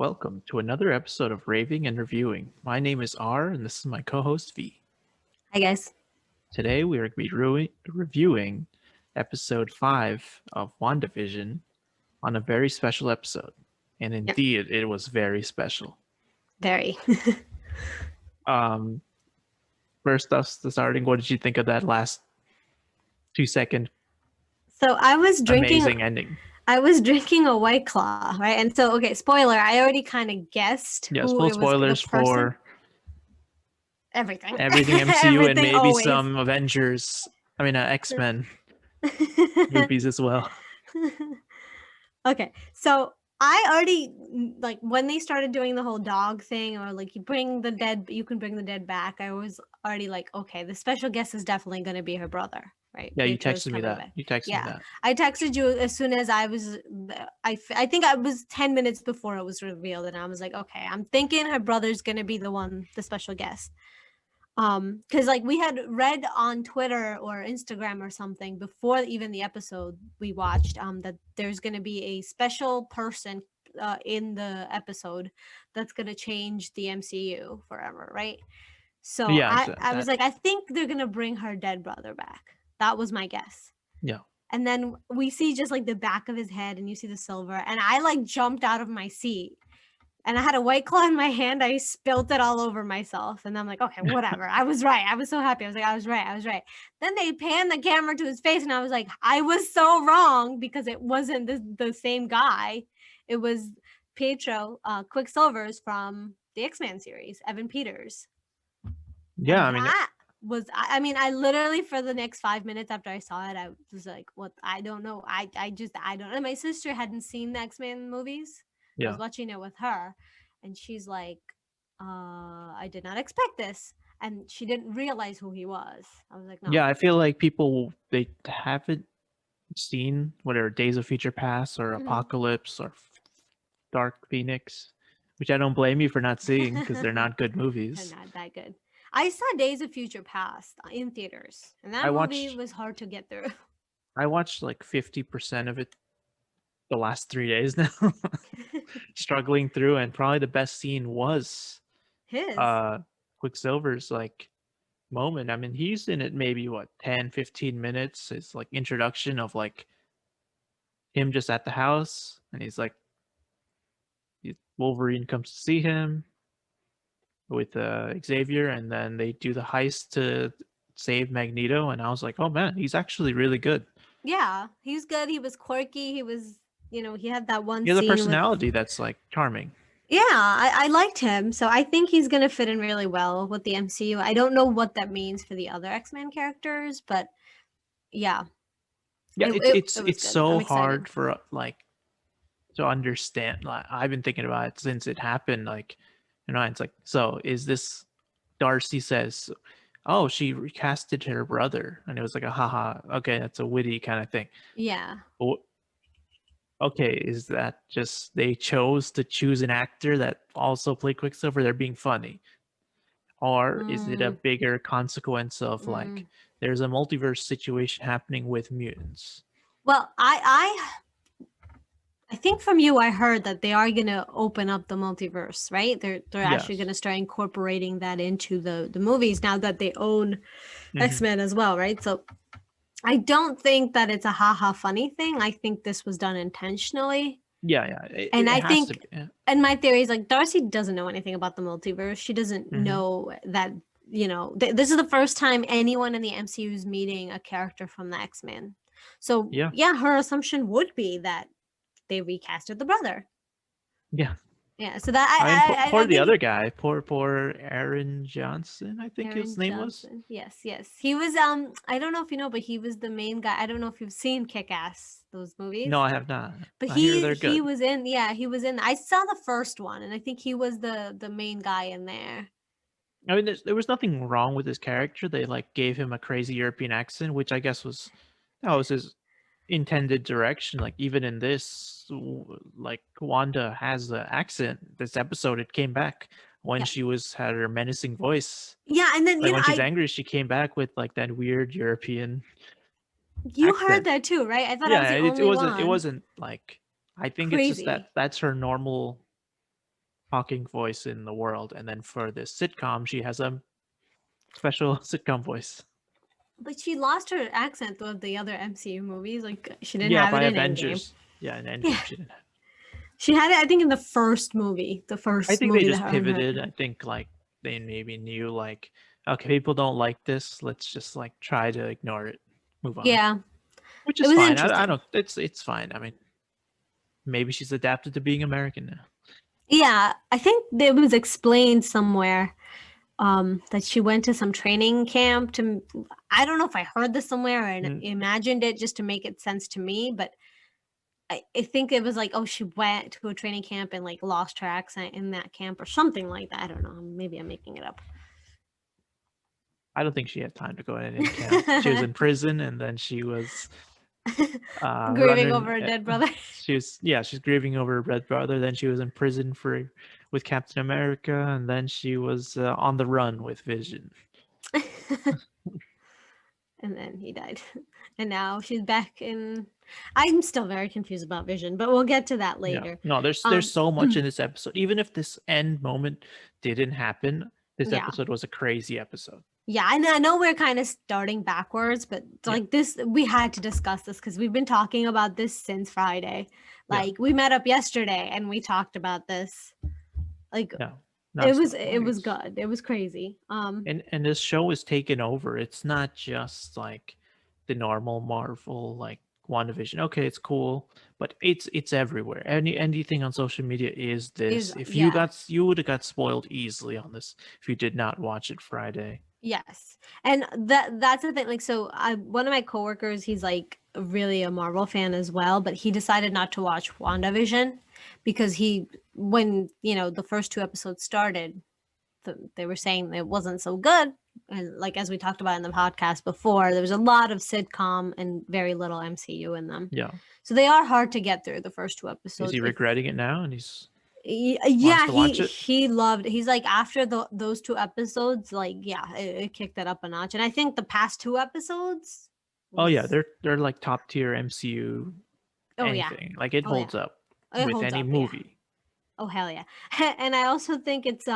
Welcome to another episode of Raving and Reviewing. My name is R, and this is my co-host V. Hi guys. Today we are going to be reviewing episode 5 of WandaVision on a very special episode. And Yep. indeed, it was very special. Very. Um, First us starting, what did you think of that last 2-second So I was drinking amazing ending? I was drinking a White Claw, right? And so okay, spoiler, I already kind of guessed Yes, who full it was, the spoilers person. for everything MCU and Everything maybe always. some X-Men movies as well. Okay, so I already like when they started doing the whole dog thing, or like you can bring the dead back. I was already like, okay, the special guest is definitely going to be her brother, right? Yeah, you Pietro's texted me coming that. back. You texted me that. I texted you as soon as I was. I think I was 10 minutes before it was revealed, and I was like, okay, I'm thinking her brother's going to be the special guest. Because like we had read on Twitter or Instagram or something before even the episode we watched, that there's going to be a special person in the episode that's going to change the MCU forever, right? So Yeah, I was like, I think they're going to bring her dead brother back. That was my guess. Yeah. And then we see just like the back of his head and you see the silver, and I like jumped out of my seat. And I had a White Claw in my hand. I spilled it all over myself. And I'm like, okay, whatever. I was right. I was so happy. I was like, I was right. Then they panned the camera to his face. And I was like, I was so wrong, because it wasn't the same guy. It was Pietro Quicksilver's from the X-Men series, Evan Peters. Yeah, and I mean, I literally, for the next 5 minutes after I saw it, I was like, what? I don't know. I don't know. My sister hadn't seen the X-Men movies. I was watching it with her, and she's like, I did not expect this. And she didn't realize who he was. I was like, no. Yeah, I feel like people, they haven't seen whatever Days of Future Past or Apocalypse or Dark Phoenix, which I don't blame you for not seeing, because they're not good movies. They're not that good. I saw Days of Future Past in theaters, and that movie was hard to get through. I watched like 50% of it the last 3 days now, struggling through, and probably the best scene was his Quicksilver's like moment. I mean, he's in it maybe 10-15 minutes. It's like introduction of like him just at the house, and he's like, Wolverine comes to see him with Xavier, and then they do the heist to save Magneto, and I was like, oh man, he's actually really good. Yeah, he's good. He was quirky. He was, he had that one. He has a personality that's like charming. Yeah, I liked him. So I think he's going to fit in really well with the MCU. I don't know what that means for the other X-Men characters, but yeah. Yeah, it's so hard for like to understand. Like, I've been thinking about it since it happened. Like, it's like, so is this, Darcy says, oh, she recasted her brother, and it was like a haha, okay, that's a witty kind of thing. Yeah. But okay, is that just they chose to choose an actor that also played Quicksilver? They're being funny, or is it a bigger consequence of like there's a multiverse situation happening with mutants? Well, I think from you, I heard that they are going to open up the multiverse, right? They're actually going to start incorporating that into the movies now that they own X-Men as well, right? So I don't think that it's a haha funny thing. I think this was done intentionally. Yeah. And I think, and my theory is like, Darcy doesn't know anything about the multiverse. She doesn't know that, this is the first time anyone in the MCU is meeting a character from the X-Men. So yeah, her assumption would be that they recasted the brother. Yeah. So that poor the other guy, poor Aaron Johnson, I think his name was. Yes, he was. I don't know if you know, but he was the main guy. I don't know if you've seen Kick-Ass, those movies. No, I have not. But he was in. Yeah, he was in. I saw the first one, and I think he was the main guy in there. I mean, there was nothing wrong with his character. They like gave him a crazy European accent, which I guess was his intended direction. Like even in this, like Wanda has the accent. This episode, it came back when she had her menacing voice. Yeah, and then like, when she's angry, she came back with like that weird European. You accent. Heard that too, right? I thought I was the only one. It wasn't like, I think crazy. It's just that's her normal talking voice in the world, and then for this sitcom, she has a special sitcom voice. But she lost her accent throughout the other MCU movies. Like she didn't Yeah, have it by in Endgame. Avengers. Yeah, in Yeah, Endgame she didn't. she had it. I think in the first movie, the I first think they movie that just her and her. pivoted. I think like they maybe knew like, okay, people don't like this. Let's just like try to ignore it, move on, Yeah, which it is was fine. I interesting. don't. It's fine. I mean, maybe she's adapted to being American now. Yeah, I think it was explained somewhere that she went to some training camp to. I don't know if I heard this somewhere and Mm, imagined it just to make it sense to me, but I think it was like, oh, she went to a training camp and like lost her accent in that camp or something like that. I don't know. Maybe I'm making it up. I don't think she had time to go in any camp. She was in prison, and then she was Grieving running. over a dead brother. She was she's grieving over her red brother. Then she was in prison for with Captain America, and then she was on the run with Vision. And then he died. And now she's back in. I'm still very confused about Vision, but we'll get to that Yeah, later. no, there's Um, so much in this episode. Even if this end moment didn't happen, this yeah. episode was a crazy episode. Yeah, I know we're kind of starting backwards, but Yeah, like this, we had to discuss this because we've been talking about this since Friday. yeah, Like we met up yesterday and we talked about this. Like yeah, it nonstop. Like was it's good. It was crazy. and this show is taken over. It's not just like the normal Marvel like WandaVision. Okay, it's cool, but it's everywhere. Anything on social media is Is this. If yeah. you would have got spoiled easily on this if you did not watch it Friday. Yes. And that's the thing. Like, so I one of my coworkers, he's like really a Marvel fan as well, but he decided not to watch WandaVision because he when, the first two episodes started, they were saying it wasn't so good. And like as we talked about in the podcast before, there was a lot of sitcom and very little MCU in them. Yeah, So they are hard to get through the first two is episodes. he If regretting it now and he's wants yeah, to watch it? he loved. He's like after those two episodes, like yeah, it kicked it up a notch. And I think the past two episodes Oh yeah, was they're like top tier MCU oh yeah, anything. Like it oh yeah, holds up it with holds any up. Yeah, movie. oh hell yeah. And I also think it's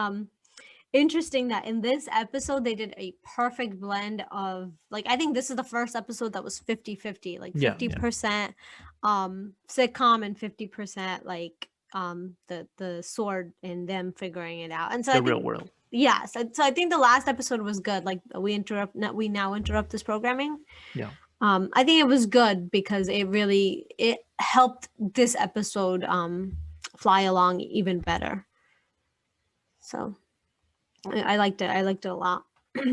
interesting that in this episode they did a perfect blend of like I think this is the first episode that was 50-50, like Yeah, yeah. 50% sitcom and 50% like the sword and them figuring it out. And so I The real think world. yes, so I think the last episode was good. Like we now interrupt this programming. Yeah. I think it was good because it helped this episode fly along even better. So I liked it. I liked it a lot. All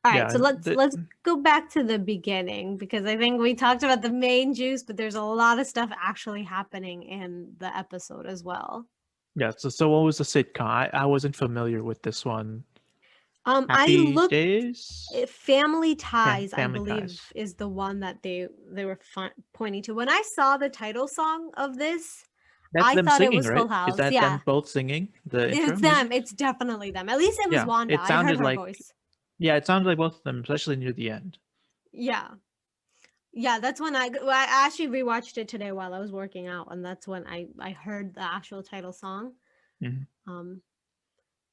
right, so Yeah. let's go back to the beginning because I think we talked about the main juice, but there's a lot of stuff actually happening in the episode as well. Yeah. So what was the sitcom? I wasn't familiar with this one. I Happy looked. Days? Family Ties, I Family believe, Ties. is the one that they were pointing to. When I saw the title song of this, That's I them thought it singing, was Full right? Is House. that Yeah, them both singing the intro it's them. music? It's definitely them. At least it was Yeah. Wanda. It I heard sounded her like voice. yeah, it sounded like both of them, especially near the end. Yeah. Yeah, that's when I actually rewatched it today while I was working out, and that's when I heard the actual title song. Mhm.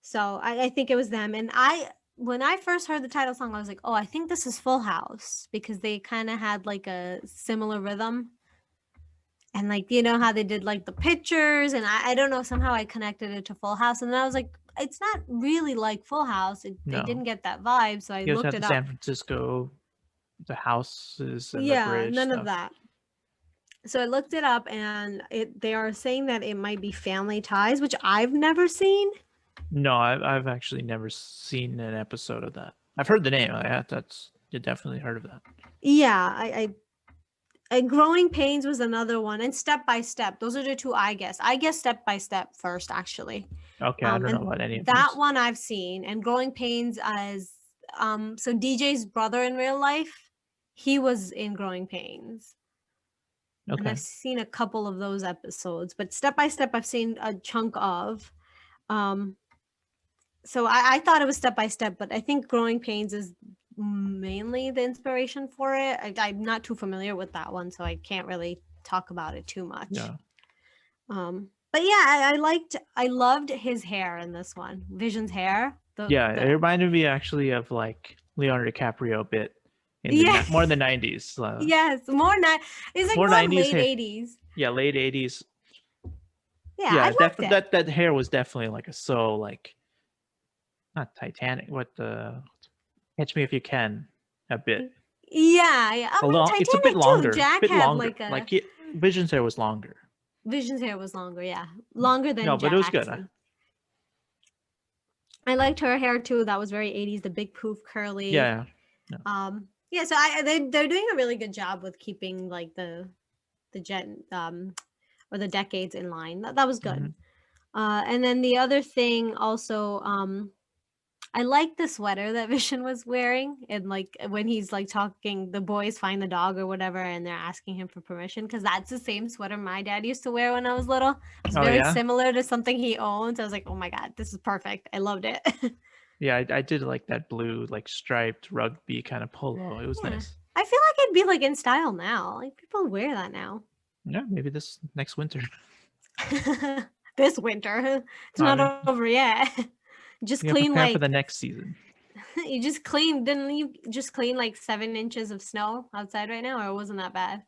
So I think it was them, and when I first heard the title song, I was like, oh, I think this is Full House because they kind of had like a similar rhythm, and like how they did like the pictures, and I don't know, somehow I connected it to Full House, and then I was like, it's not really like Full House. They No. didn't get that vibe, so I You guys looked had it the up. San Francisco, the houses and the Yeah, bridge none of stuff. that. So I looked it up, and they are saying that it might be Family Ties, which I've never seen. No, I've actually never seen an episode of that. I've heard the name. That's you definitely heard of that. Yeah, Growing Pains was another one, and Step by Step. Those are the two I guess. I guess Step by Step first, actually. Okay, I don't know And about any of that these. one I've seen, and Growing Pains as so DJ's brother in real life, he was in Growing Pains. And Okay. I've seen a couple of those episodes, but Step by Step I've seen a chunk of. So I thought it was Step by Step, but I think Growing Pains is mainly the inspiration for it. I'm not too familiar with that one, so I can't really talk about it too much. Yeah. But yeah, I loved his hair in this one. Vision's hair. Yeah, it The reminded me actually of like Leonardo DiCaprio a bit in the yeah, more in the 90s. yes, it's like More more 90s late hair. 80s. Yeah, late 80s. Yeah, I Yeah, loved it. that hair was definitely like a so like not Titanic, what the Catch Me If You Can a bit. Yeah, yeah. I A mean long, it's a bit Titanic too. longer, Jack bit had longer. like a Like Vision's hair was longer. Vision's hair was longer, yeah. Longer No, than but it was good. Jackson. I liked her hair too. That was very 80s, the big poof curly. Yeah, yeah. Yeah, so they're doing a really good job with keeping like the gen or the decades in line. That was good. Hmm. And then the other thing also, I like the sweater that Vision was wearing, and like when he's like talking, the boys find the dog or whatever, and they're asking him for permission because that's the same sweater my dad used to wear when I was little. It's Oh very yeah, similar to something he owns. I was like, oh my god, this is perfect. I loved it. yeah. I did like that blue, like striped rugby kind of polo. It was Yeah, nice. I feel like it'd be like in style now. Like people wear that now. Yeah, maybe this next winter. This winter, it's I not mean, over yet. Just you gotta clean prepare for the like next season. you just cleaned, didn't you just clean like 7 inches of snow outside right now, or wasn't that bad?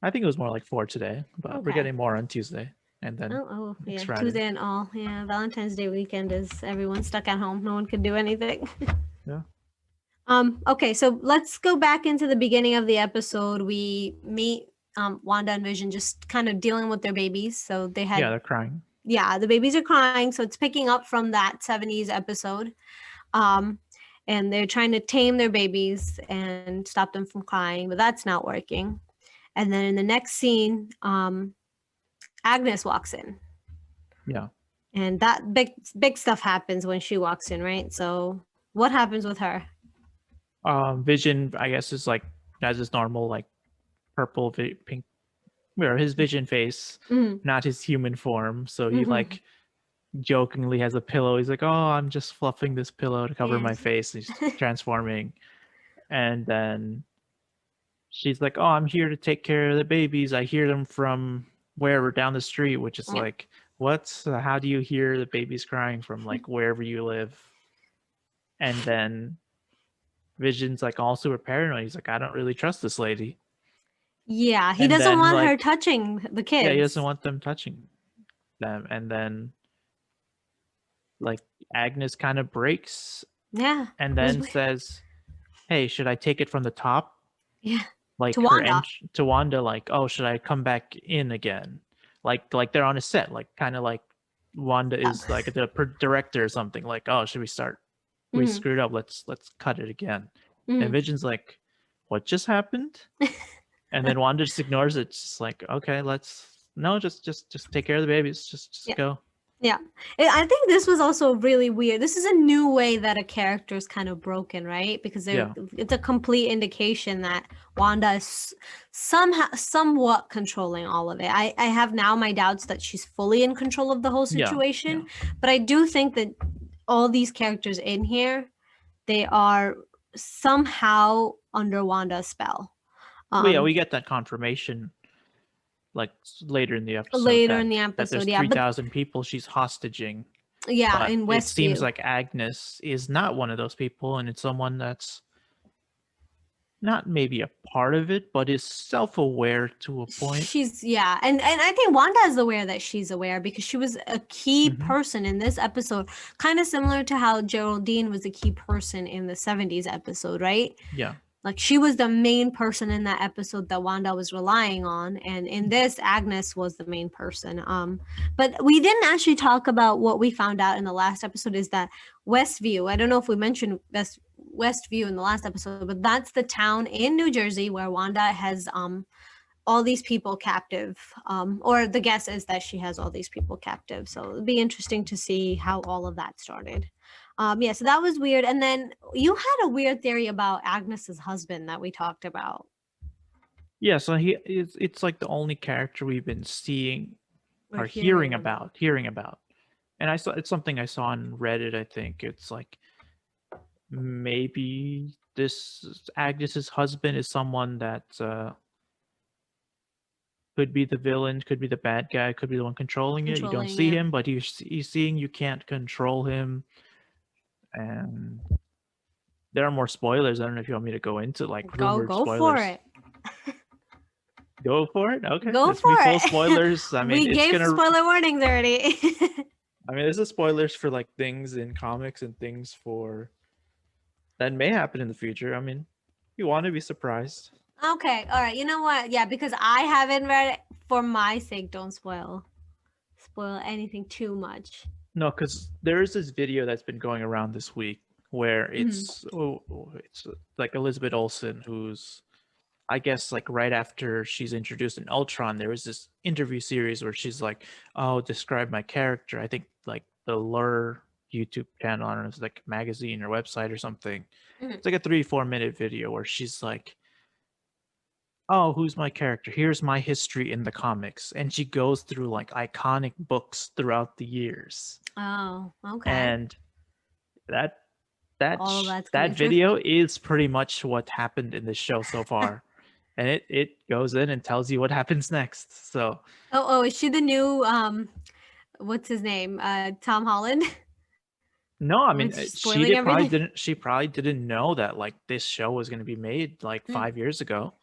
I think it was more like 4 today, but we're Okay. getting more on Tuesday and then Oh, next yeah. Friday. Tuesday and all. Yeah. Valentine's Day weekend is everyone stuck at home. No one could do anything. Yeah, Okay, so let's go back into the beginning of the episode. We meet Wanda and Vision just kind of dealing with their babies. So they yeah, had they're crying. yeah, the babies are crying. So it's picking up from that 70s episode. Um, and they're trying to tame their babies and stop them from crying, but that's not working. And then in the next scene, Agnes walks in, Yeah. and that big stuff happens when she walks in, right? So what happens with her? Vision, I guess, is like has his normal like purple, pink, or his Vision face, Mm-hmm. not his human form. So he Mm-hmm. like jokingly has a pillow. He's like, "Oh, I'm just fluffing this pillow to cover my Yes. face." He's transforming, and then she's like, "Oh, I'm here to take care of the babies. I hear them from wherever down the street," which is Yep. like, what? How do you hear the babies crying from like wherever you live? And then Vision's like all super paranoid. He's like, I don't really trust this lady. Yeah, he And doesn't then want her like, touching the yeah, he doesn't kids. want them touching them. And then like Agnes kind of breaks Yeah, and it was then weird. says, "Hey, should I take it from the top?" Yeah, Like to her Wanda. and to Wanda, like, "Oh, should I come back in again?" Like they're on a set, like kind of like Wanda Yep. is like the director or something. Like, "Oh, should we start? We Mm-hmm. screwed up. Let's cut it again." And Mm-hmm. Vision's like, "What just happened?" And then Wanda just ignores it. Just like, okay, let's no, just take care of the babies. Just Yeah. go. Yeah. I think this was also really weird. This is a new way that a character is kind of broken, right? Because Yeah, it's a complete indication that Wanda is somehow somewhat controlling all of it. I have now my doubts that she's fully in control of the whole yeah, yeah. situation, but I do think that all these characters in here, they are somehow under Wanda's spell. Well, yeah, Um we get that confirmation like later in the episode Later in the that there's episode, yeah, but 3,000 people she's hostaging, yeah, but in it seems Westview. like Agnes is not one of those people, and it's someone that's not maybe a part of it, but is self-aware to a point. She's yeah, and I think Wanda is aware that she's aware because she was a key Hmm. person in this episode, kind of similar to how Geraldine was a key person in the 70s episode, right? Yeah, Like she was the main person in that episode that Wanda was relying on, and in this Agnes was the main person. But we didn't actually talk about what we found out in the last episode is that Westview. I don't know if we mentioned Westview in the last episode, but that's the town in New Jersey where Wanda has all these people captive, or the guess is that she has all these people captive. So it'd be interesting to see how all of that started. Yeah, so that was weird. And then you had a weird theory about Agnes's husband that we talked about. yeah. So it's like the only character we've been seeing Or or hearing about. hearing about. And I saw it's something I saw on Reddit. I think it's like maybe this Agnes's husband is someone that Could be the villain, could be the bad guy, could be the one controlling it. You don't controlling see it. him, but he's seeing you can't control him. And there are more spoilers. I don't know if you want me to go into like rumored Go for spoilers. it. Go for it. Okay, Go it's gonna for be full it. spoilers. I mean, We it's gave gonna. spoiler warnings already. I mean, this is spoilers for like things in comics and things for that may happen in the future. I mean, you want to be surprised. Okay, all right. You know what? Yeah, because I haven't read it. For my sake, don't spoil anything too much. No, because there is this video that's been going around this week where Mhm. it's like Elizabeth Olsen, who's I guess like right after she's introduced in Ultron, there was this interview series where she's like, "Oh, describe my character." I think like the Lure YouTube channel, I don't know, it's like a magazine or website or something. Mhm. It's like a 3-4 minute video where she's like, "Oh, who's my character? Here's my history in the comics," and she goes through like iconic books throughout the years, Oh, okay. and that that All of that's that coming true. video is pretty much what happened in this show so far, and it goes in and tells you what happens next. So Is she the new what's his name? Tom Holland? no, I When mean she's she spoiling did probably everything? didn't she probably didn't know that like this show was going to be made like Mm, 5 years ago,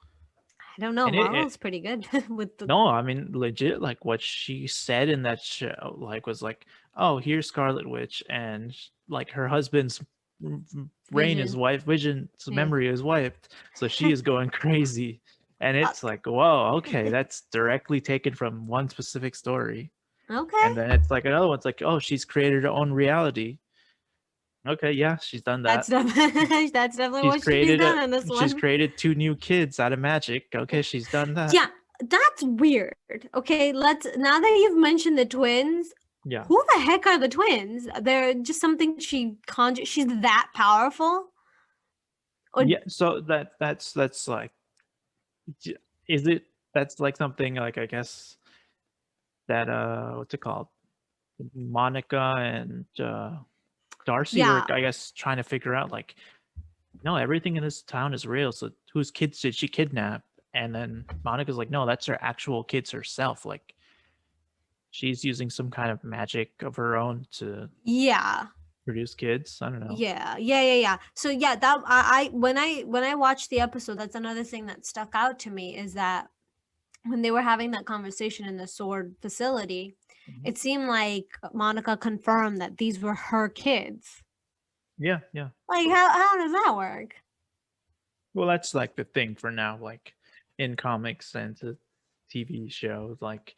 I don't know. and Marvel's pretty good with the no, I mean legit like what she said in that show like was like, oh, here's Scarlet Witch, and like her husband's brain is vision. wiped, Vision's Yeah. memory is wiped, so she is going crazy, and it's like, whoa, okay, that's directly taken from one specific story. Okay. And then it's like another one's like, oh, she's created her own reality. Okay, yeah, she's done That's that. definitely that's definitely She's what she's created done in this she's one. created 2 new kids out of magic. Okay, she's done that. Yeah, that's weird. Okay, let's now that you've mentioned the twins, Yeah. who the heck are the twins? They're just something she conjures. She's that powerful? Or Yeah, so that's like, is it, that's like something like, I guess that what's it called? Monica and Darcy were, yeah, I guess, trying to figure out like, no, everything in this town is real. So whose kids did she kidnap? And then Monica's like, no, that's her actual kids herself. Like she's using some kind of magic of her own to yeah. produce kids. I don't know. Yeah. So yeah, that I when I watched the episode, that's another thing that stuck out to me is that when they were having that conversation in the sword facility, Mhm. it seemed like Monica confirmed that these were her kids. Yeah. Like how does that work? Well, that's like the thing for now. Like in comics and to TV shows, like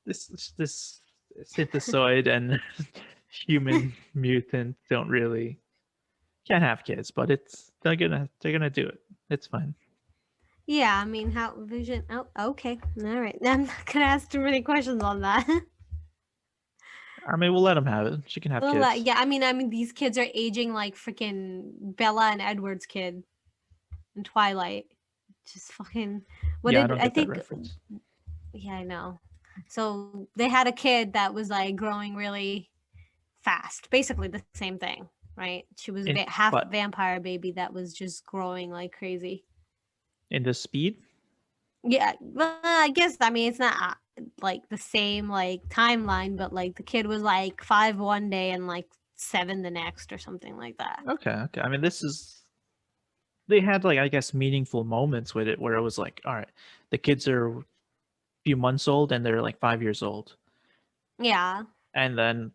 this synthesoid and human mutant don't really can't have kids, but it's they're gonna do it. It's fine. Yeah, I mean, how Vision? Oh, okay, all right. I'm not gonna ask too many questions on that. I mean, we'll let them have it. She can have Well, kids. yeah, I mean, these kids are aging like freaking Bella and Edward's kid in Twilight. Just fucking. What Yeah, I did don't I get that think? reference. Yeah, I know. So they had a kid that was like growing really fast, basically the same thing, right? She was half But vampire baby that was just growing like crazy. in the speed, Yeah, well, I guess I mean it's not like the same like timeline, but like the kid was like 5 one day and like 7 the next or something like that. okay. I mean, this is they had like, I guess, meaningful moments with it where it was like, all right, the kids are a few months old and they're like 5 years old, Yeah, and then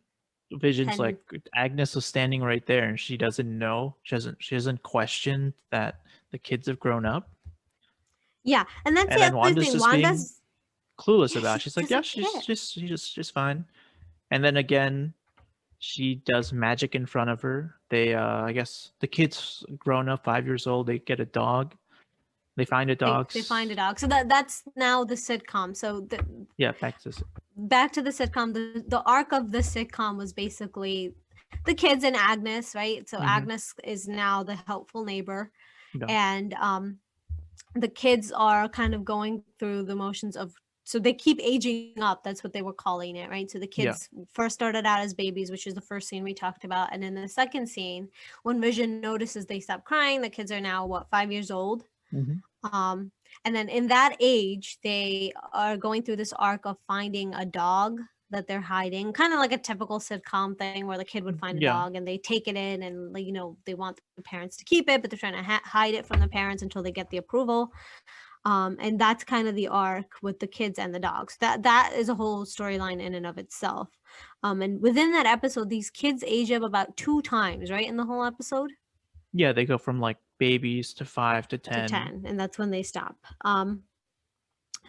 Vision's 10. like, Agnes was standing right there and she doesn't know, she hasn't questioned that the kids have grown up, Yeah, and that's and the then other Wanda's thing. just being Wanda's clueless yeah, about it. she She's like, yeah, doesn't she's care. just fine. And then again, she does magic in front of her. They I guess the kids grown up, 5 years old, they get a dog. They find a dog. They find a dog. So that's now the sitcom. So Yeah, back to back to the sitcom. The arc of the sitcom was basically the kids and Agnes, right? So Agnes is now the helpful neighbor, yeah. and the kids are kind of going through the motions of, so they keep aging up. That's what they were calling it, right? So the kids first started out as babies, which is the first scene we talked about. And in the second scene, when Vision notices they stop crying, the kids are now 5 years old. And then in that age, they are going through this arc of finding a dog that they're hiding, kind of like a typical sitcom thing where the kid would find a Yeah. dog and they take it in and, like, they want the parents to keep it, but they're trying to hide it from the parents until they get the approval. And that's kind of the arc with the kids and the dogs. That is a whole storyline in and of itself. And within that episode, these kids age up about 2 times, right, in the whole episode? Yeah, they go from like babies to 5 to To 10. 10, and that's when they stop.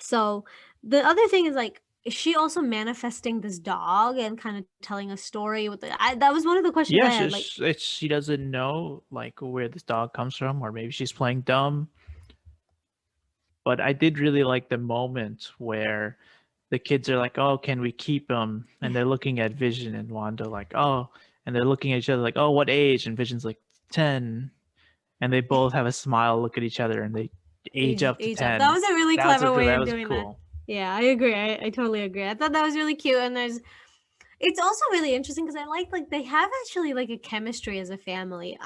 So the other thing is, like, is she also manifesting this dog and kind of telling a story with that was one of the questions I Yeah, had. Like, she doesn't know like where this dog comes from, or maybe she's playing dumb. But I did really like the moment where the kids are like, "Oh, can we keep him?" And they're looking at Vision and Wanda like, "Oh," and they're looking at each other like, "Oh, what age?" And Vision's like 10, and they both have a smile, look at each other, and they age up to age 10. up. That was a really clever way that of was doing cool. that. Yeah, I agree. I totally agree. I thought that was really cute, and it's also really interesting because I like they have actually like a chemistry as a family.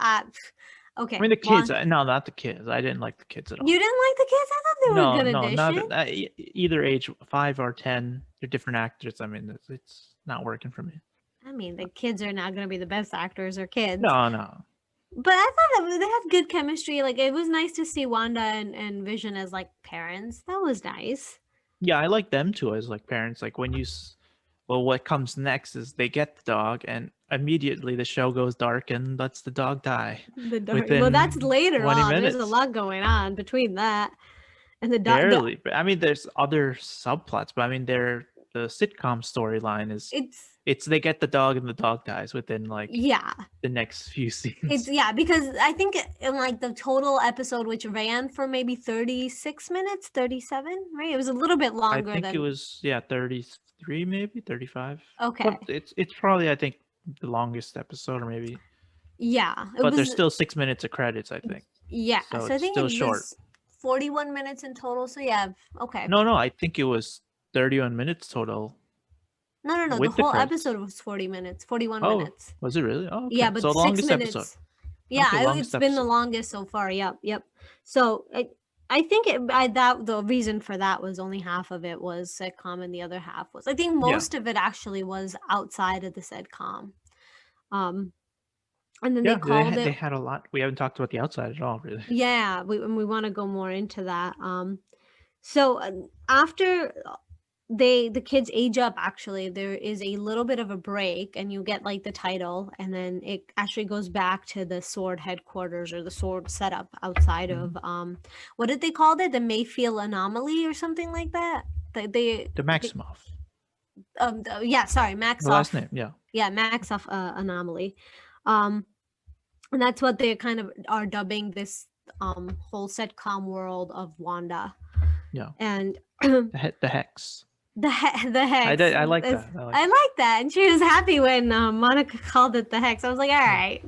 Okay. I mean, the kids. No, not the kids. I didn't like the kids at all. You didn't like the kids? I thought they were a good No, addition. not either age, 5 or 10. They're different actors. I mean, it's not working for me. I mean, the kids are not going to be the best actors or kids. No. But I thought that they had good chemistry. Like, it was nice to see Wanda and Vision as like parents. That was nice. Yeah, I like them too as like parents. Like when well, what comes next is they get the dog, and immediately the show goes dark and lets the dog die. Well, that's later 20 on. minutes. There's a lot going on between that and the dog. Barely. I mean, there's other subplots, but I mean, the sitcom storyline is it's they get the dog and the dog dies within like the next few scenes. Because I think in like the total episode, which ran for maybe 36 minutes, 37, right? It was a little bit longer. I think it was 33, maybe 35. Okay, but it's probably I think the longest episode, or maybe. Yeah, but there's still 6 minutes of credits, I think. Yeah, so I think still short. 41 minutes in total. So yeah, okay. No, I think it was 31 minutes total. No. The whole episode was 40 minutes, 41 minutes. Was it really? Oh, okay. Yeah, but so 6 minutes. Episode. Yeah, okay, it's been the longest so far. Yep. So I think the reason for that was only half of it was sitcom and the other half was, I think most of it actually was outside of the sitcom. And then they had a lot. We haven't talked about the outside at all, really. Yeah, we want to go more into that. So after the kids age up, actually there is a little bit of a break and you get like the title, and then it actually goes back to the sword headquarters or the sword setup outside of what did they call it, the Mayfield anomaly or something like that. The Maximoff. Maxoff. The last name, Maxoff anomaly. And that's what they kind of are dubbing this whole sitcom world of Wanda. Yeah. And the hex. The hex. I like that. I like that. And she was happy when Monica called it the hex. I was like, all right,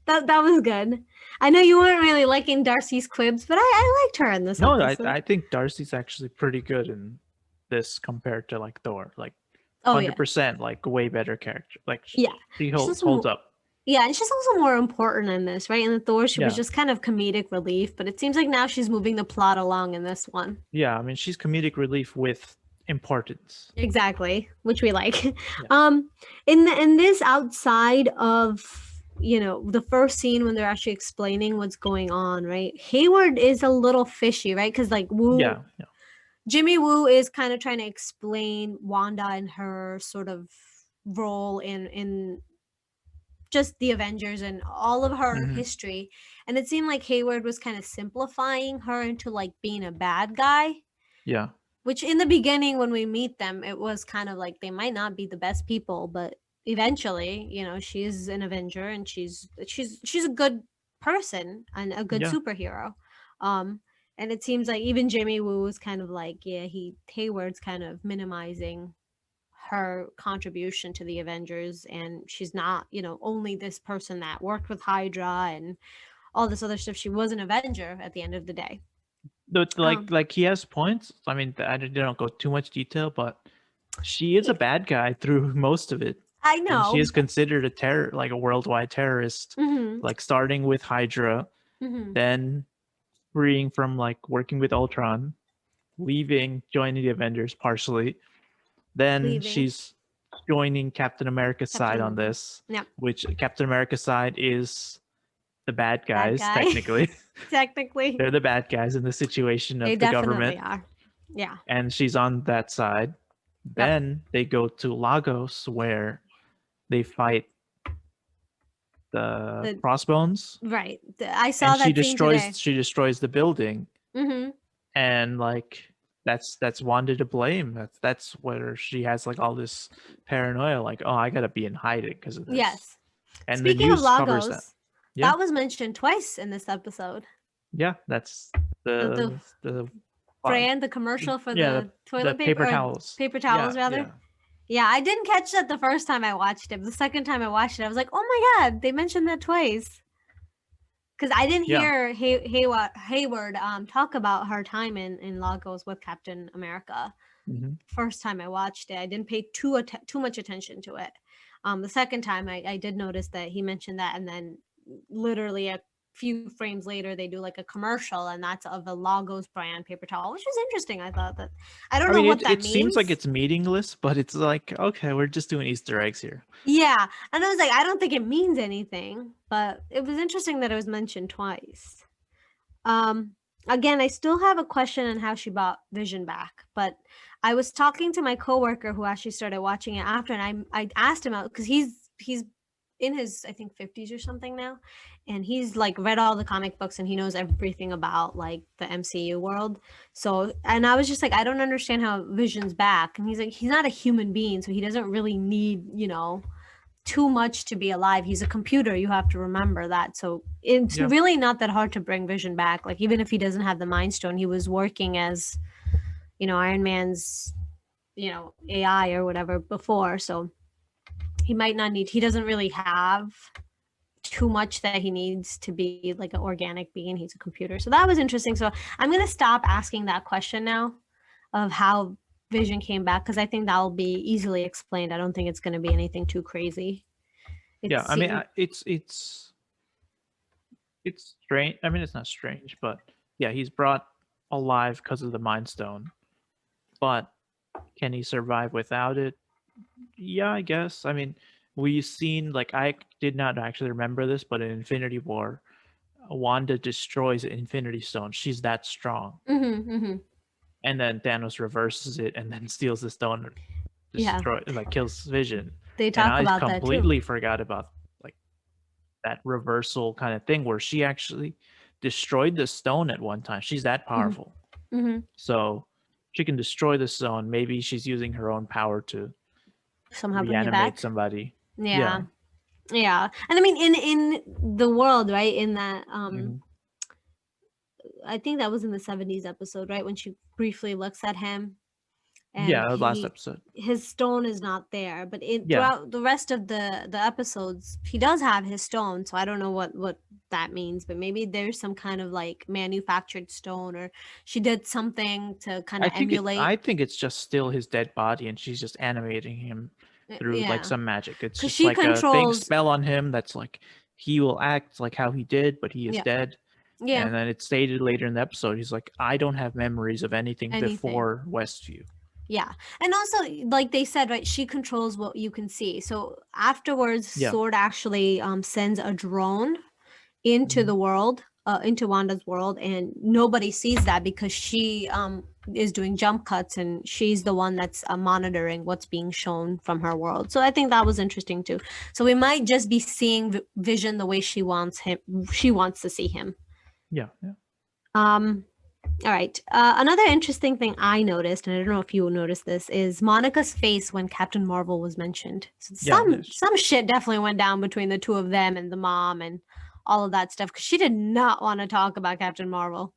that was good. I know you weren't really liking Darcy's quibs, but I liked her in this episode. I think Darcy's actually pretty good in this compared to like Thor. Like 100%, like way better character. Like she holds up. Yeah, and she's also more important in this, right? In the Thor, she was just kind of comedic relief, but it seems like now she's moving the plot along in this one. Yeah, I mean, she's comedic relief with importance. Exactly, which we like. Yeah. In this, outside of the first scene when they're actually explaining what's going on, right? Hayward is a little fishy, right? Because like Jimmy Woo is kind of trying to explain Wanda and her sort of role in just the Avengers and all of her history, and it seemed like Hayward was kind of simplifying her into like being a bad guy. Yeah. Which in the beginning, when we meet them, it was kind of like they might not be the best people, but eventually, she's an Avenger and she's a good person and a good superhero. And it seems like even Jimmy Woo is kind of like, Hayward's kind of minimizing her contribution to the Avengers, and she's not, only this person that worked with Hydra and all this other stuff. She was an Avenger at the end of the day. Like he has points. I mean, I don't go too much detail, but she is a bad guy through most of it. I know. And she is considered a worldwide terrorist, like starting with Hydra, then freeing from like working with Ultron, leaving, joining the Avengers partially. Then Leaving she's joining Captain America's Captain side on America. this, Yep. which Captain America's side is the bad Bad guys, guy. technically. Technically. They're the bad guys in the situation They of the definitely government, are. Yeah. and she's on that side. Yep. Then they go to Lagos where they fight the The Crossbones, right. I and saw that scene today. she destroys the building, Mm-hmm. and like that's Wanda to blame. That's where she has like all this paranoia, like, oh, I gotta be in hiding because of this, Yes. and the Speaking of news covers that. Lagos, Yeah, that was mentioned twice in this episode. yeah, that's The the brand, the commercial for yeah, the the toilet paper paper or towels. paper Yeah, towels rather. yeah. Yeah, I didn't catch that the first time I watched it. But the second time I watched it, I was like, "Oh my god, they mentioned that twice." Because I didn't Yeah. hear Hayward talk about her time in Lagos with Captain America. Hmm. First time I watched it, I didn't pay too much attention to it. The second time, I did notice that he mentioned that, and then literally a few frames later, they do like a commercial, and that's of a Lagos brand paper towel, which was interesting. I thought that I don't I know mean, what that it seems like means. it's meaningless, but it's like, okay, we're just doing Easter eggs here. Yeah, and I was like, I don't think it means anything, but it was interesting that it was mentioned twice. Again, I still have a question on how she brought Vision back, but I was talking to my coworker who actually started watching it after, and I asked him out because he's in his I think 50s or something now, and he's like read all the comic books and he knows everything about like the MCU world. So, and I was just like, I don't understand how Vision's back, and he's like, he's not a human being, so he doesn't really need too much to be alive. He's a computer. You have to remember that. So it's Yeah. really not that hard to bring Vision back. Like even if he doesn't have the Mind Stone, he was working as, Iron Man's, AI or whatever before. So he might not need. He doesn't really have too much that he needs to be like an organic being. He's a computer. So that was interesting. So I'm gonna stop asking that question now of how Vision came back because I think that will be easily explained. I don't think it's going to be anything too crazy. Yeah, I mean, it's strange. I mean, it's not strange, but yeah, he's brought alive because of the Mind Stone. But can he survive without it? Yeah, I guess. I mean, we've seen, like, I did not actually remember this, but in Infinity War, Wanda destroys Infinity Stone. She's that strong. And then Thanos reverses it and then steals the stone, kills Vision. They And talk I about that too. completely forgot about like that reversal kind of thing where she actually destroyed the stone at one time. She's that powerful. So she can destroy the stone. Maybe she's using her own power to Somehow bring it reanimate back. somebody. Yeah. And I mean in the world, right? In that I think that was in the 70s episode, right? When she briefly looks at him and Yeah, last episode. his stone is not there, but throughout the rest of the episodes he does have his stone. So I don't know what that means, but maybe there's some kind of like manufactured stone, or she did something to kind of emulate. I think it's just still his dead body and she's just animating him through like some magic. It's just she like a thing controls spell on him that's like he will act like how he did, but he is dead. Yeah. And then it's stated later in the episode, he's like, I don't have memories of anything before Westview. Yeah. And also, like they said, right, she controls what you can see. So afterwards, Sword actually sends a drone into the world, into Wanda's world, and nobody sees that because she is doing jump cuts and she's the one that's monitoring what's being shown from her world. So I think that was interesting too. So we might just be seeing Vision the way she wants to see him. Yeah. All right. Another interesting thing I noticed, and I don't know if you noticed this, is Monica's face when Captain Marvel was mentioned. So some shit definitely went down between the two of them and the mom and all of that stuff because she did not want to talk about Captain Marvel.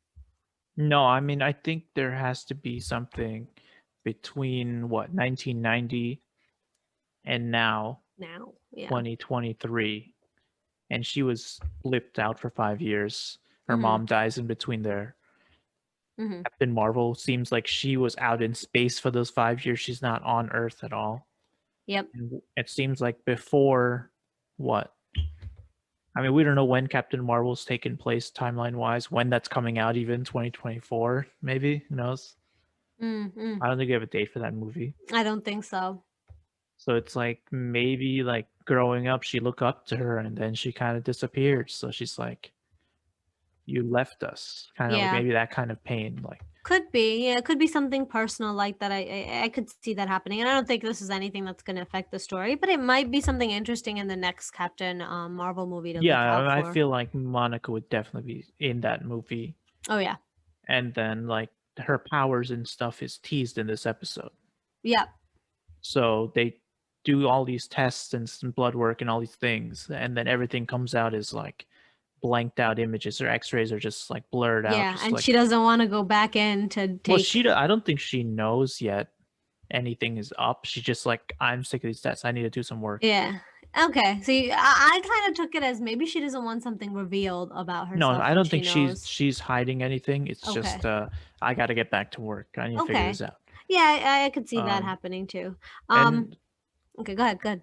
No, I mean, I think there has to be something between 1990 and now 2023, and she was blipped out for 5 years. Her mom dies in between there. Captain Marvel seems like she was out in space for those 5 years. She's not on Earth at all. Yep. And it seems like before I mean, we don't know when Captain Marvel's taking place timeline wise, when that's coming out, even 2024, maybe. Who knows? Mm-hmm. I don't think we have a date for that movie. I don't think so. So it's like maybe like growing up, she looked up to her and then she kind of disappeared. So she's like, you left us. Kind of like Yeah. maybe that kind of pain. Like, Could be. Yeah, it could be something personal like that. I could see that happening. And I don't think this is anything that's going to affect the story, but it might be something interesting in the next Captain Marvel movie to yeah, look out I for. feel like Monica would definitely be in that movie. Oh, yeah. And then like her powers and stuff is teased in this episode. Yeah. So they do all these tests and some blood work and all these things, and then everything comes out as like blanked out images or X-rays are just like blurred out. Yeah. Just And like, she doesn't want to go back in to well, take. I don't think she knows yet anything is up. She's just like, I'm sick of these tests. I need to do some work. Yeah. Okay. See, I kind of took it as maybe she doesn't want something revealed about No, herself I when don't she think knows. she's hiding anything. It's Okay. just I got to get back to work. I need to figure this Okay. out. Yeah, I could see that happening too. And Okay, go ahead. Good.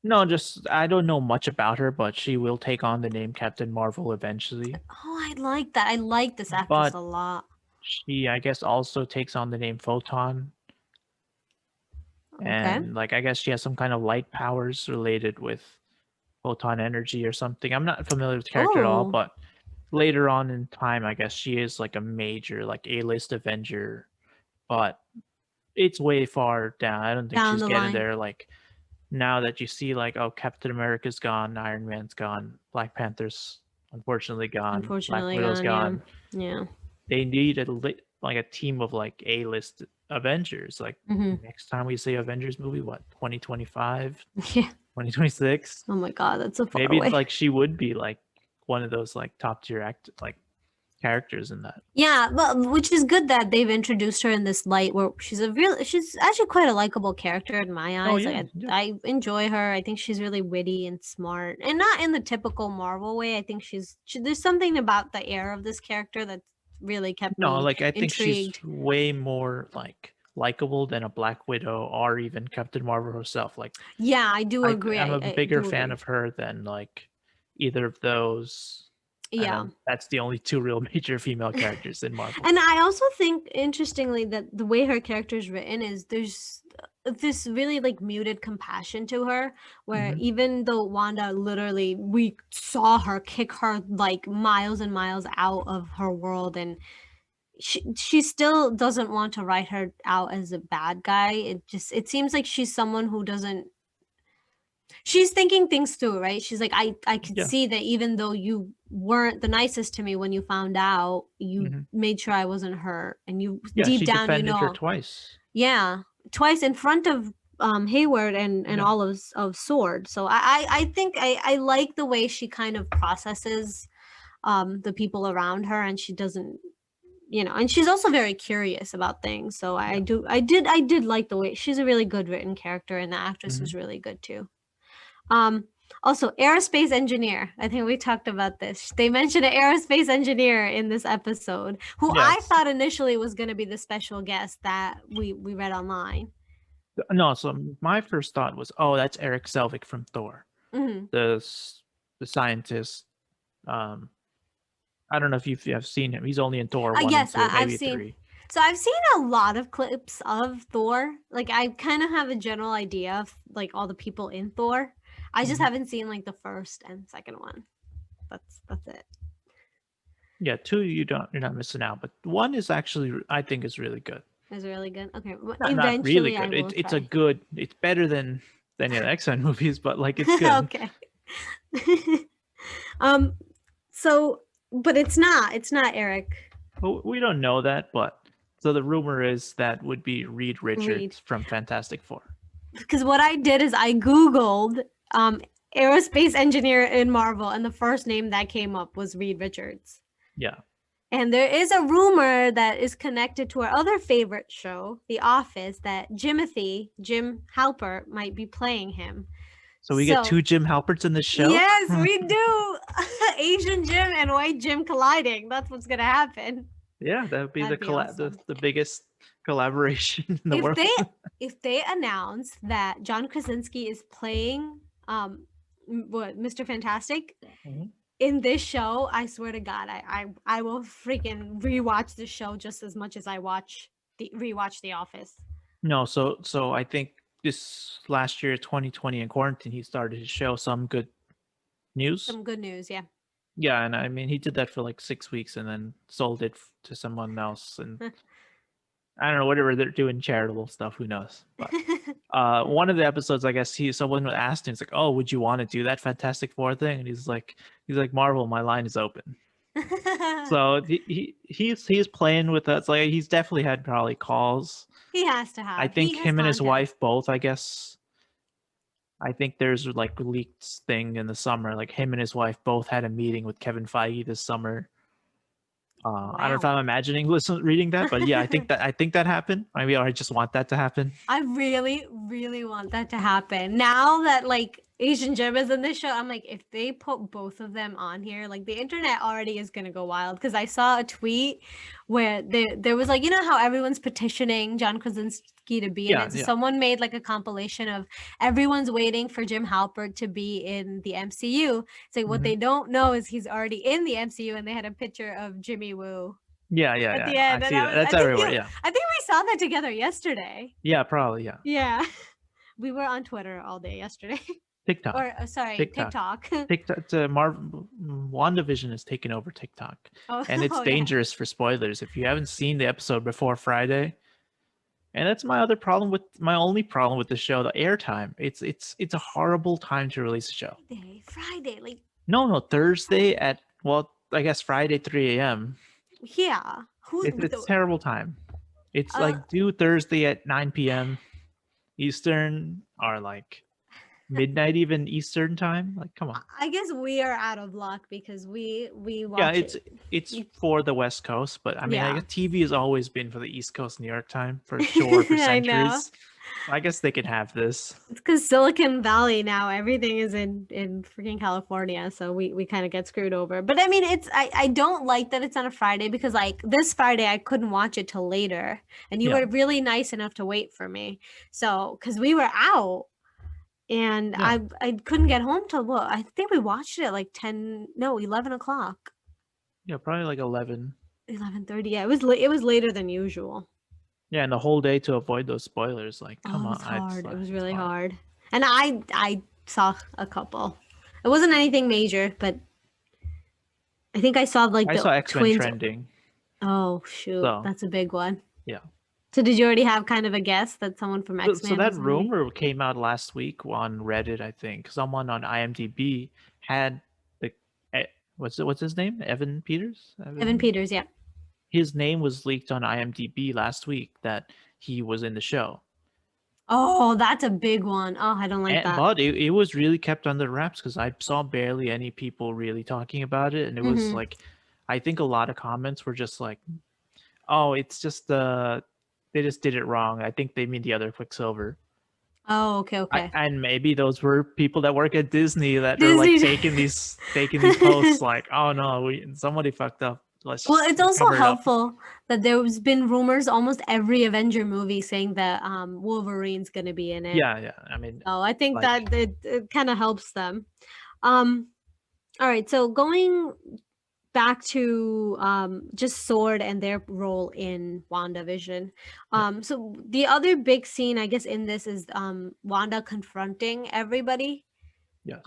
no, just I don't know much about her, but she will take on the name Captain Marvel eventually. Oh, I like that. I like this actress But a lot. she, I guess, also takes on the name Photon. Okay. And like I guess she has some kind of light powers related with photon energy or something. I'm not familiar with the character at all, Oh, but later on in time, I guess she is like a major, like A-list Avenger, but it's way far down. I don't think down she's the getting line. there. Like now that you see, like, oh, Captain America's gone, Iron Man's gone, Black Panther's unfortunately gone, Black Unfortunately Widow's gone, yeah. gone. Yeah. They need like a team of like A-list Avengers. Like Mm-hmm. next time we see Avengers movie, what, 2025, Yeah. 2026? Oh my God, that's so far Maybe away. like she would be like one of those like top tier like characters in that. Yeah, but which is good that they've introduced her in this light where she's actually quite a likable character in my Oh eyes. yeah, Like yeah. I enjoy her. I think she's really witty and smart, and not in the typical Marvel way. I think there's something about the air of this character that's really kept No, me like I think she's intrigued. way more like likable than a Black Widow or even Captain Marvel herself. Like Yeah, I do agree. I'm a I bigger do fan agree. of her than like either of those. Yeah. And that's the only two real major female characters in Marvel. And I also think interestingly that the way her character is written is there's this really like muted compassion to her where Mhm. even though Wanda literally we saw her kick her like miles and miles out of her world and she still doesn't want to write her out as a bad guy. It seems like she's someone who doesn't she's thinking things through, right? She's like, I could Yeah. see that even though you weren't the nicest to me when you found out, you Mhm. made sure I wasn't hurt, and you Yeah, deep she down, you defended her know, twice. yeah, twice in front of Hayward and Yeah. all of Sword. So I think I like the way she kind of processes the people around her, and she doesn't. You know, and she's also very curious about things. So Yeah. I did like the way she's a really good written character, and the actress Mhm. is really good too. Um, Also, aerospace engineer. I think we talked about this. They mentioned an aerospace engineer in this episode, who I Yes. thought initially was going to be the special guest that we read online. No, so my first thought was, oh, that's Eric Selvig from Thor, Hmm. the the scientist. I don't know if you have seen him. He's only in Thor 1 and Yes, 2, I've maybe seen. 3. So I've seen a lot of clips of Thor. Like I kind of have a general idea of like all the people in Thor. I just Mhm. haven't seen like the first and second one. That's it. Yeah, 2 you're not missing out, but 1 is actually I think is really good. It's really good. Okay, Not really eventually I good. will It's a try. good. It's better than any of the X-Men movies, but like it's good. Okay. um so but it's not Eric But we don't know that, but so the rumor is that would be Reed Reed. Richards from Fantastic Four. Because what I did is I Googled aerospace engineer in Marvel, and the first name that came up was Reed Richards. Yeah. And there is a rumor that is connected to our other favorite show, The Office, that Jim Halpert might be playing him. So we get 2 Jim Halperts in this show? Yes, we do. Asian Jim and white Jim colliding. That's what's gonna happen. Yeah, that would be That'd be awesome. the biggest collaboration in the world. If they announce that John Krasinski is playing what, Mr. Fantastic? Mhm. In this show, I swear to God, I will freaking rewatch the show just as much as I rewatch The Office. No, so I think this last year, 2020 in quarantine, he started his show, Some Good News. Some good news, yeah. Yeah, and I mean he did that for like 6 weeks and then sold it to someone else, and I don't know, whatever they're doing, charitable stuff, who knows. But one of the episodes, I guess someone asked him, it's like, oh, would you want to do that Fantastic Four thing? And he's like, Marvel, my line is open. So he's playing with us. Like he's definitely had probably calls. He has to I have. think He has him and his contact. wife both, I guess. I think there's like leaked thing in the summer, like him and his wife both had a meeting with Kevin Feige this summer. I don't know if Wow. I'm imagining reading that, but yeah, I think that happened. Maybe I just want that to happen. I really, really want that to happen. Now that like Asian Gem is in this show, I'm like, if they put both of them on here, like the internet already is gonna go wild. Because I saw a tweet where there was like, you know how everyone's petitioning John Krasinski to be in Yeah, it. So yeah. someone made like a compilation of everyone's waiting for Jim Halpert to be in the MCU. It's like what Mhm. they don't know is he's already in the MCU, and they had a picture of Jimmy Woo Yeah, at the I end. And see that. That's I think everywhere. Yeah, I think we saw that together yesterday. yeah, probably. Yeah, Yeah. We were on Twitter all day yesterday. TikTok, Or sorry, TikTok. TikTok. WandaVision has taken over TikTok, Oh, and it's oh yeah. dangerous for spoilers if you haven't seen the episode before Friday. And that's my only problem with the show, the airtime. It's a horrible time to release a show. Friday, like No, Thursday at, well, I guess Friday 3 a.m. yeah. Who It's terrible time. It's uh, like due Thursday at 9 p.m. Eastern, or like midnight even Eastern time. Like, come on. I guess we are out of luck because we Yeah, watch it. it's for the West Coast, but I mean, I Yeah. guess TV has always been for the East Coast New York time for sure for I know. centuries. I guess they can have this. It's because Silicon Valley now everything is in freaking California, so we kind of get screwed over. But I mean, I don't like that it's on a Friday because like this Friday I couldn't watch it till later, and you Yeah. were really nice enough to wait for me. So because we were out, and Yeah. I couldn't get home till what I think we watched it at like 11 o'clock. Yeah, probably like 11:30. Yeah, it was later than usual. Yeah, and the whole day to avoid those spoilers. Like, come Oh, it on. was hard. It was It's really hard. And I saw a couple. It wasn't anything major, but I think I saw like I the saw X-Men twins. trending. Oh shoot, So, that's a big one. yeah. So did you already have kind of a guess that someone from X-Men? So that was gonna be- rumor came out last week on Reddit, I think. Someone on IMDb had what's his name? Evan Peters? Evan Peters, yeah. His name was leaked on IMDb last week that he was in the show. Oh, that's a big one. Oh, I don't like that. But it was really kept under wraps because I saw barely any people really talking about it. And it was like, I think a lot of comments were just like, oh, it's just they just did it wrong. I think they mean the other Quicksilver. Oh, okay. And maybe those were people that work at Disney that Disney. were like taking these posts like, oh no, somebody fucked up. Well, it's also helpful that there's been rumors almost every Avenger movie saying that Wolverine's going to be in it. Yeah. I mean, so I think that it kind of helps them. All right, so going back to just Sword and their role in WandaVision. So the other big scene, I guess, in this is Wanda confronting everybody. Yeah.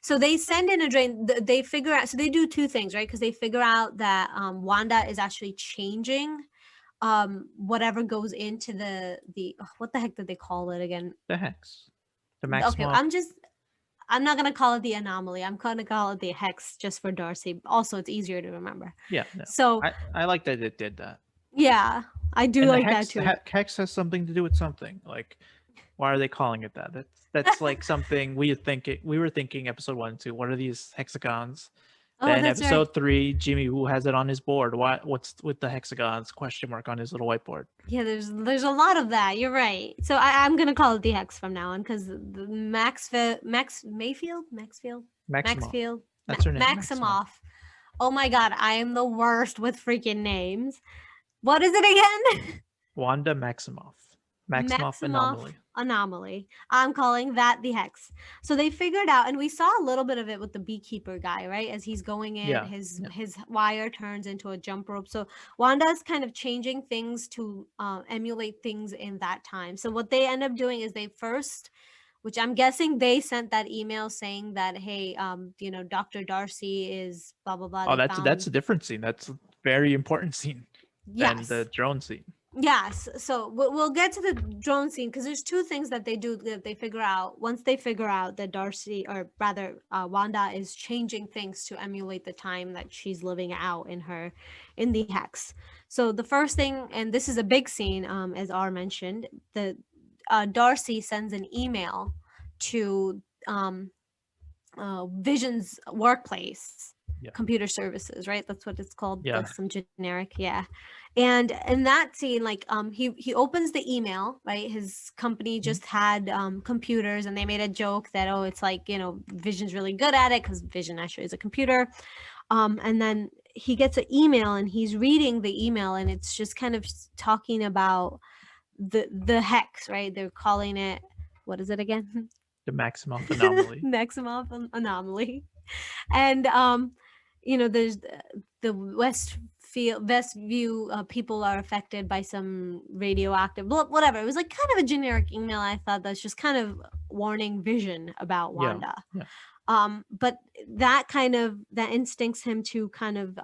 So they send in a drain. They figure out. So they do two things, right? Because they figure out that Wanda is actually changing whatever goes into the what the heck did they call it again? The hex. The maximum. Okay, I'm not gonna call it the anomaly. I'm gonna call it the hex just for Darcy. Also, it's easier to remember. Yeah. No. So I like that it did that. Yeah, I do like that too. Hex has something to do with something. Like, why are they calling it that? That's like something we were thinking episode 1 and 2. What are these hexagons? Then episode 3, Jimmy Woo has it on his board. What's with the hexagons? Question mark on his little whiteboard. Yeah, there's a lot of that. You're right. So I'm gonna call it the hex from now on because Max Mayfield. That's her name. Maximoff. Oh my god, I am the worst with freaking names. What is it again? Wanda Maximoff. Maximoff Maximoff anomaly. anomaly. I'm calling that the hex. So they figured out, and we saw a little bit of it with the beekeeper guy, right? As he's going in, Yeah. his wire turns into a jump rope. So Wanda's kind of changing things to emulate things in that time. So what they end up doing is they first, which I'm guessing they sent that email saying that, hey, Dr. Darcy is blah blah blah. Oh, They that's found a different scene. That's a very important scene than yes. the drone scene. Yes, so we'll get to the drone scene because there's two things that they do that they figure out. Once they figure out that Darcy, or rather Wanda, is changing things to emulate the time that she's living out in the hex. So the first thing, and this is a big scene, as R mentioned, the Darcy sends an email to Vision's workplace, Yeah. computer services, right? That's what it's called. Yeah. That's some generic, yeah. And in that scene, like he opens the email, right? His company just had computers, and they made a joke that, oh, it's like, Vision's really good at it because Vision actually is a computer. And then he gets an email, and he's reading the email, and it's just kind of talking about the hex, right? They're calling it, what is it again? The Maximoff anomaly. Maximoff anomaly. And there's the Westview people are affected by some radioactive whatever. It was like kind of a generic email. I thought that's just kind of warning Vision about Wanda. Yeah. But that instincts him to kind of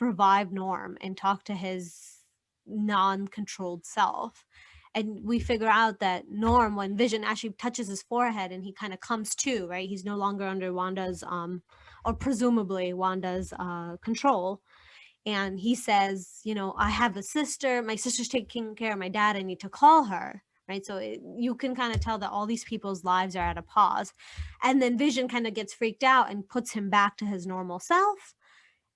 revive Norm and talk to his non-controlled self. And we figure out that Norm, when Vision actually touches his forehead and he kind of comes to, right? He's no longer under Wanda's, or presumably Wanda's control. And he says, I have a sister. My sister's taking care of my dad. I need to call her, right? So you can kind of tell that all these people's lives are at a pause. And then Vision kind of gets freaked out and puts him back to his normal self.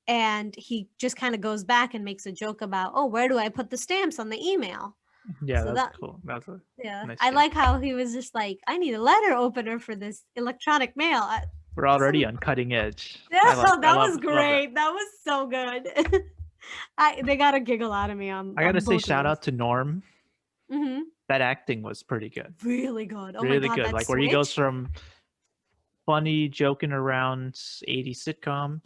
And he just kind of goes back and makes a joke about, oh, where do I put the stamps on the email? Yeah, So that's cool. That's a nice I joke. like how he was just like, I need a letter opener for this electronic mail. We're already on cutting edge. Yeah, that was great. That was so good. They got a giggle out of me on. I gotta say, both shout of out to Norm. Mm-hmm. That acting was pretty good. Really good. Oh Really my God, good. Like where he goes from funny, joking around 80s sitcom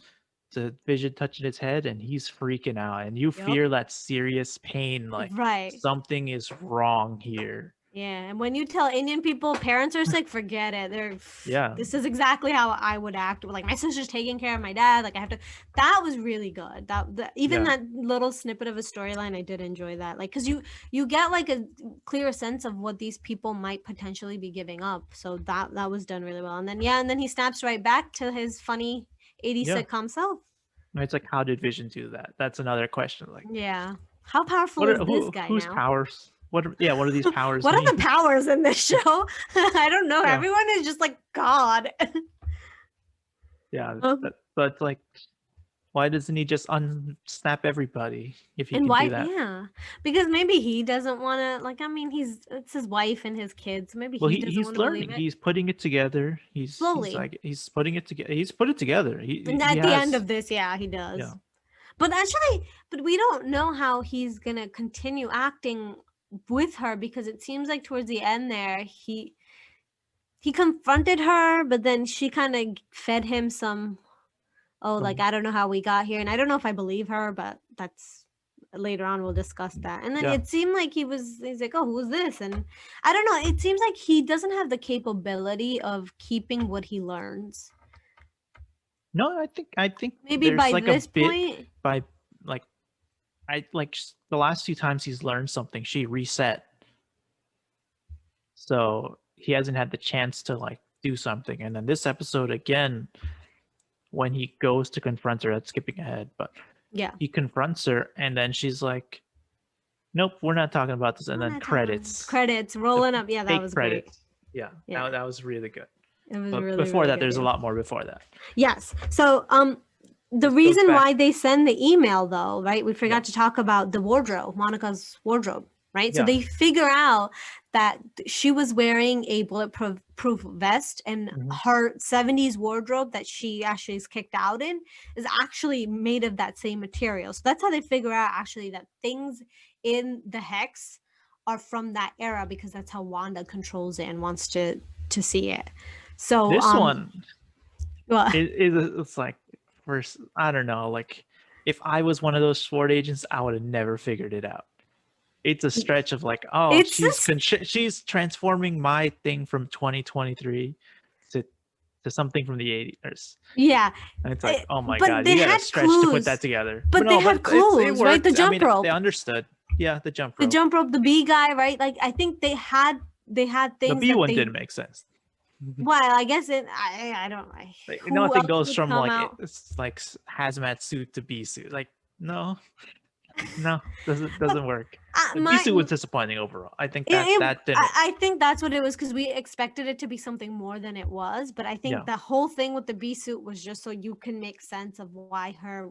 to Vision touching his head, and he's freaking out, and you fear that serious pain, like something is wrong here. Yeah, and when you tell Indian people parents are sick, forget it. This is exactly how I would act. Like, my sister's taking care of my dad. Like, I have to. That was really good. That little snippet of a storyline, I did enjoy that. Like, because you get like a clear sense of what these people might potentially be giving up. So that was done really well. And then he snaps right back to his funny 80s sitcom self. It's like, how did Vision do that? That's another question. Like, how powerful is this guy? Whose powers? What are these powers? What are the powers in this show? I don't know. Everyone is just like God. But like, why doesn't he just unsnap everybody if he can do that? Yeah, because maybe he doesn't want to. Like, I mean, it's his wife and his kids. Maybe he's learning. He's putting it together. He's putting it together. He's put it together. At the end of this, he does. Yeah. But we don't know how he's gonna continue acting with her, because it seems like towards the end there he confronted her, but then she kind of fed him some like, I don't know how we got here, and I don't know if I believe her, but that's later on, we'll discuss that. And then it seemed like he's like, oh, who's this? And I don't know, it seems like he doesn't have the capability of keeping what he learns. No, I think maybe by like this point, by like, I like the last few times he's learned something, she reset. So he hasn't had the chance to like do something. And then this episode again, when he goes to confront her, that's skipping ahead, but he confronts her, and then she's like, nope, we're not talking about this. And then credits rolling up. Yeah, that was great. Yeah, that was really good. It was really, before really that, there's a lot more before that. Yes. So the reason why they send the email, though, right? We forgot to talk about the wardrobe, Monica's wardrobe, right? So they figure out that she was wearing a bulletproof vest, and her 70s wardrobe that she actually is kicked out in is actually made of that same material. So that's how they figure out actually that things in the hex are from that era because that's how Wanda controls it and wants to see it. So This one, well, it's like, first, I don't know, like if I was one of those SWORD agents, I would have never figured it out. It's a stretch of like, oh, it's just she's transforming my thing from 2023 to something from the 80s. yeah. And it's like, oh my But god, they you got to had stretch to put that clues. together. But they had it clues, right? The worked. I jump mean, they rope. understood. Yeah, the jump The rope. jump rope, the bee guy, right? Like I think they had The things B that one they didn't make sense. well, I guess I don't know. Who Nothing else goes would from come like out? it's like hazmat suit to B suit. Like no, doesn't But work. The B my suit was disappointing overall. I think it, that didn't. I think that's what it was because we expected it to be something more than it was. But I Yeah, think the whole thing with the bee suit was just so you can make sense of why her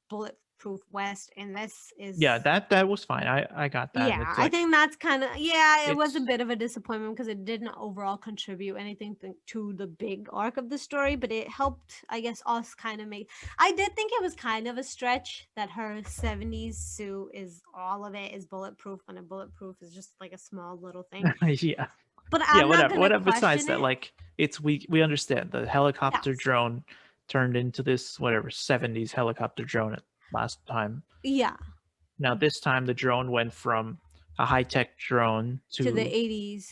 bulletproof vest in this yeah, is. that was fine. I got that. Yeah, It's I like think that's kind of it was a it's bit of a disappointment because it didn't overall contribute anything to the big arc of the story, but it helped, I guess, us kind of make. I did think it was kind of a stretch that her 70s suit is all of it is bulletproof, and a bulletproof is just like a small little thing. yeah. But Yeah, I'm not whatever. gonna Whatever. Besides question that, it. like it's we understand the helicopter Yes. drone turned into this whatever 70s helicopter drone last time. Yeah, Now this time the drone went from a high-tech drone to the to, 80s.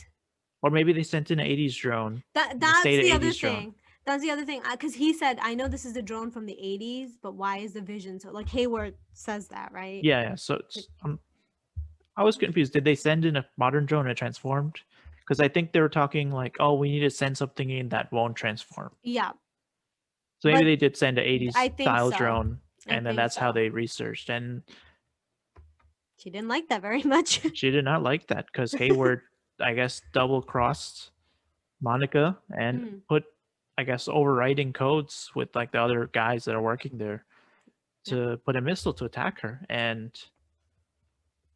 or maybe they sent in an 80s drone. They That's stayed at the other 80s drone. thing. That's the other thing. Because he said, I know this is a drone from the 80s, but why is the vision so like Hayward says that, right? Yeah, yeah. So Like, I was confused. Did they send in a modern drone that transformed? Because I think they were talking like, oh, we need to send something in that won't transform. yeah, So maybe but they did send an I 80s think style so. drone, I and then think that's how so. they researched. And She didn't like that very much. she did not like that because Hayward, I guess, double crossed Monica and Mm. put, I guess, overriding codes with like the other guys that are working there Yeah. to put a missile to attack her. And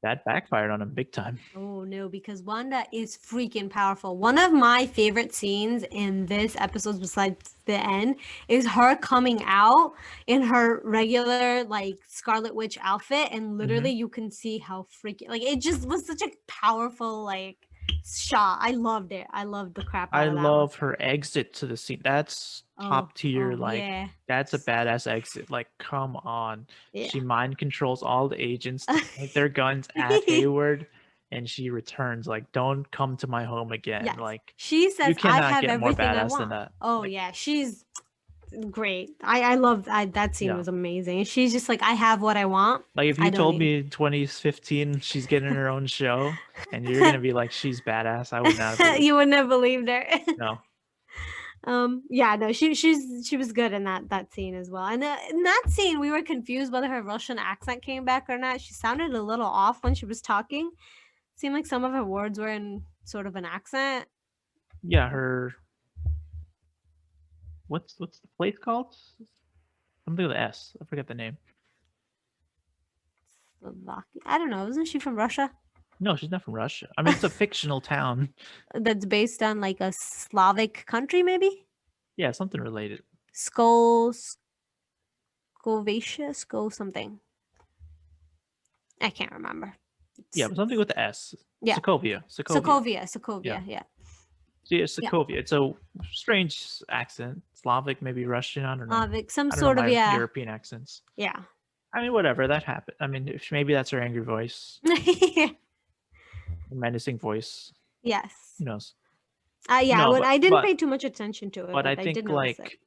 that backfired on him big time. Oh no, because Wanda is freaking powerful. One of my favorite scenes in this episode, besides the end, is her coming out in her regular like Scarlet Witch outfit, and literally you can see how freaking like it just was such a powerful like shot. I loved it. I loved the crap I out of that one. love her exit to the scene. That's top tier. Like Yeah. that's a badass exit. Like come on, Yeah. she mind controls all the agents to point their guns at Hayward, and she returns like, "Don't come to my home again." Yes. Like She you says, I cannot have get more everything I badass than want. that. Oh, Like, yeah. She's great. I love that scene yeah. was amazing. She's just like, I have what I want. Like if I you don't told need. me in 2015 she's getting her own show and you're gonna be like she's badass, I would not believe. You would never believe her. No. Yeah, no, she was good in that scene as well. And in that scene, we were confused whether her Russian accent came back or not. She sounded a little off when she was talking. Seemed like some of her words were in sort of an accent. Yeah, her. What's the place called? Something with an S. I forget the name. Slovakia. I don't know. Isn't she from Russia? No, she's not from Russia. I mean, it's a fictional town. That's based on like a Slavic country, maybe? Yeah, something related. Skovacia, something. I can't remember. Yeah, but something with the S. Yeah. Sokovia. Sokovia, yeah. So yeah, Sokovia. It's a strange accent. Slavic, maybe Russian. I don't know. Slavic, some I don't sort know of, my yeah. European accents. Yeah. I mean, whatever. That happened. I mean, maybe that's her angry voice. Menacing voice. Yes. Who knows? Yeah, No, I didn't pay too much attention to it, but I did think notice like it.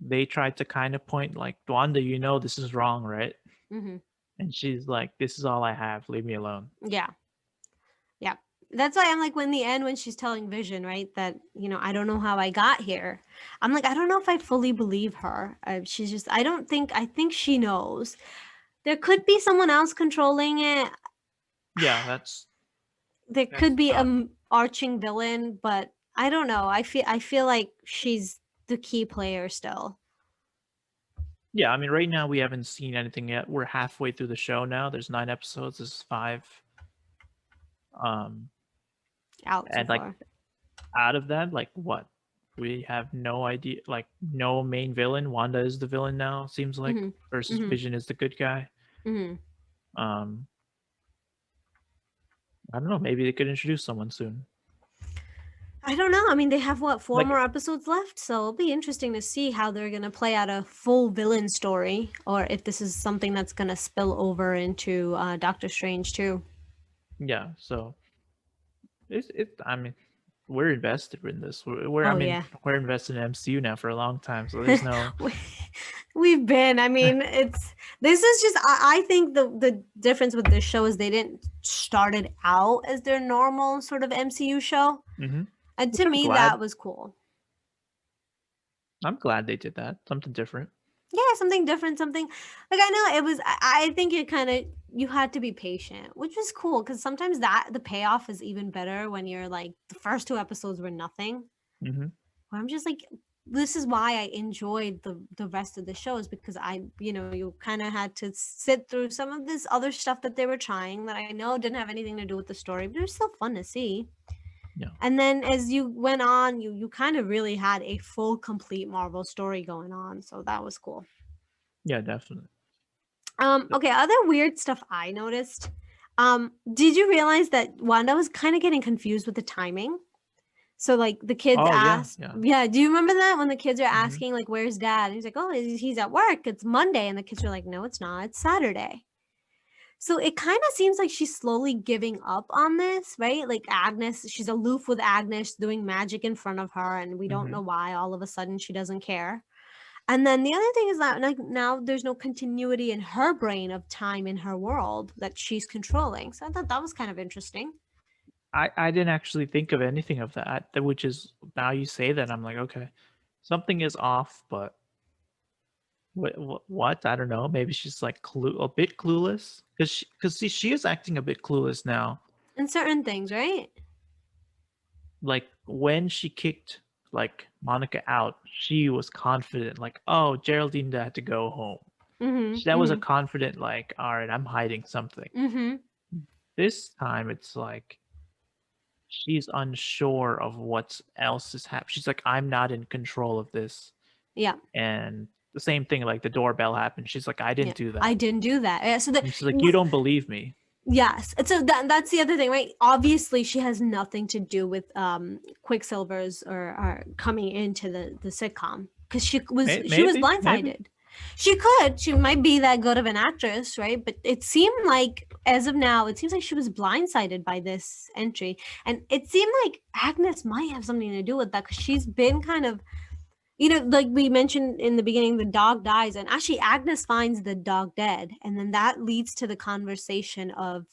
they tried to kind of point like, Wanda, you know this is wrong, right? Mm-hmm. And she's like, this is all I have. Leave me alone. Yeah. Yeah. That's why I'm like, when the end, when she's telling Vision, right, that, you know, I don't know how I got here. I'm like, I don't know if I fully believe her. She's just, I think she knows. There could be someone else controlling it. Yeah, there could be an arching villain, but I don't know. I feel like she's the key player still. Yeah, I mean, right now we haven't seen anything yet. We're halfway through the show now. There's 9 episodes. This is 5. Out so and like far. out of that, like what? We have no idea. Like no main villain. Wanda is the villain now. Seems like versus Vision is the good guy. Mm-hmm. I don't know. Maybe they could introduce someone soon. I don't know. I mean, they have what, 4 Like, more episodes left, so it'll be interesting to see how they're gonna play out a full villain story, or if this is something that's gonna spill over into Doctor Strange too. yeah. So it's. I mean, we're invested in this. I Oh mean, yeah, we're invested in MCU now for a long time. So there's no. we've been. I mean, it's this is just. I think the difference with this show is they didn't start it out as their normal sort of MCU show, Mm-hmm. and Which to me that was cool. I'm glad they did that. Something different. Yeah, something different, something like I know it was. I think it kind of you had to be patient, which was cool because sometimes that the payoff is even better when you're like the first 2 episodes were nothing. Mm-hmm. Where I'm just like, this is why I enjoyed the rest of the shows because you kind of had to sit through some of this other stuff that they were trying that I know didn't have anything to do with the story, but it was still fun to see. Yeah. And then as you went on, you kind of really had a full, complete Marvel story going on, so that was cool. Yeah, definitely. Okay, other weird stuff I noticed. Did you realize that Wanda was kind of getting confused with the timing? So like the kids Oh yeah, asked, yeah. yeah, do you remember that when the kids are Mm-hmm. asking like where's dad? And he's like, "Oh, he's at work. It's Monday." And the kids are like, "No, it's not. It's Saturday." So it kind of seems like she's slowly giving up on this, right? Like Agnes, she's aloof with Agnes doing magic in front of her and we don't Mm-hmm. know why all of a sudden she doesn't care. And then the other thing is that like now there's no continuity in her brain of time in her world that she's controlling. So I thought that was kind of interesting. I didn't actually think of anything of that. Which is now you say that I'm like, okay, something is off, but what? I don't know. Maybe she's like a bit clueless because see, she is acting a bit clueless now. In certain things, right? Like when she kicked like Monica out, she was confident, like, oh, Geraldine had to go home. Mm-hmm. That was a Mm-hmm. confident, like, all right, I'm hiding something. Mm-hmm. This time it's like she's unsure of what else is happening. She's like, I'm not in control of this. Yeah. And the same thing, like the doorbell happened. She's like, I Yeah. didn't do I that. didn't do that. Yeah, so And she's like, you don't believe me. yes. And so that's the other thing, right? Obviously, she has nothing to do with Quicksilver's or coming into the sitcom because she was Maybe. blindsided. She might be that good of an actress, right? But it seemed like as of now, it seems like she was blindsided by this entry, and it seemed like Agnes might have something to do with that because she's been kind of like we mentioned in the beginning, the dog dies, and actually Agnes finds the dog dead, and then that leads to the conversation of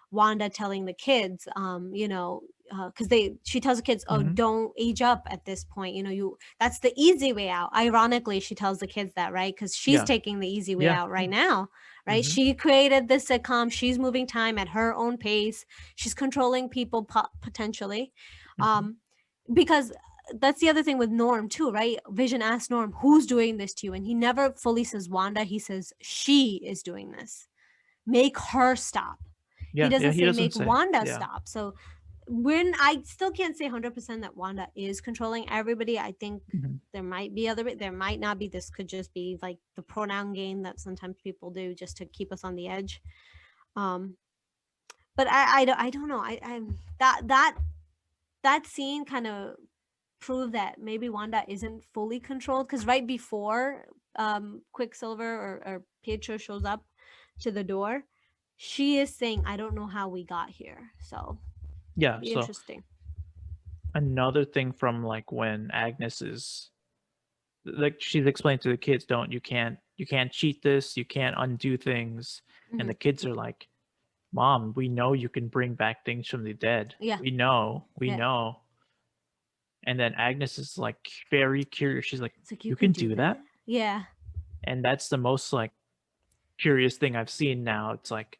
Wanda telling the kids, because she tells the kids, "Oh, Mhm. don't age up at this point. That's the easy way out." Ironically, she tells the kids that, right? Because she's Yeah. taking the easy way Yeah. out right now, right? Mhm. She created this sitcom. She's moving time at her own pace. She's controlling people potentially, Mhm. because that's the other thing with Norm too, right? Vision asks Norm, "Who's doing this to you?" And he never fully says Wanda. He says she is doing this. Make her stop. He Yeah. Yeah. doesn't He say doesn't make say. Wanda Yeah. stop. So when I still can't say 100% that Wanda is controlling everybody. I think Mhm. there might not be. This could just be like the pronoun game that sometimes people do just to keep us on the edge. Um, but I don't know. I that scene kind of prove that maybe Wanda isn't fully controlled because right before Quicksilver or Pietro shows up to the door, she is saying, "I don't know how we got here." So Yeah. be So interesting. another thing from like when Agnes is like she's explained to the kids, don't you can't cheat this, you can't undo things. And the Hmm. kids are like, Mom, we know you can bring back things from the dead. Yeah, We yeah. know. And then Agnes is like very curious. She's like, It's like you you can can do do that. that? Yeah, And that's the most like curious thing I've seen now. It's like,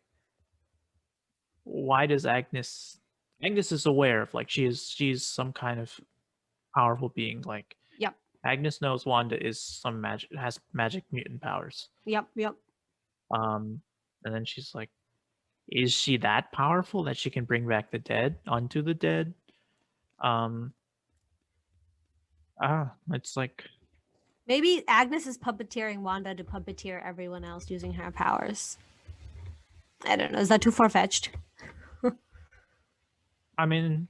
why does Agnes is aware of like she's some kind of powerful being. Like yep, Agnes knows Wanda is some magic has magic mutant powers. yep. Um and then she's like, is she that powerful that she can bring back the dead unto the dead? Um it's like Maybe Agnes is puppeteering Wanda to puppeteer everyone else using her powers. I don't know. Is that too far fetched? I mean,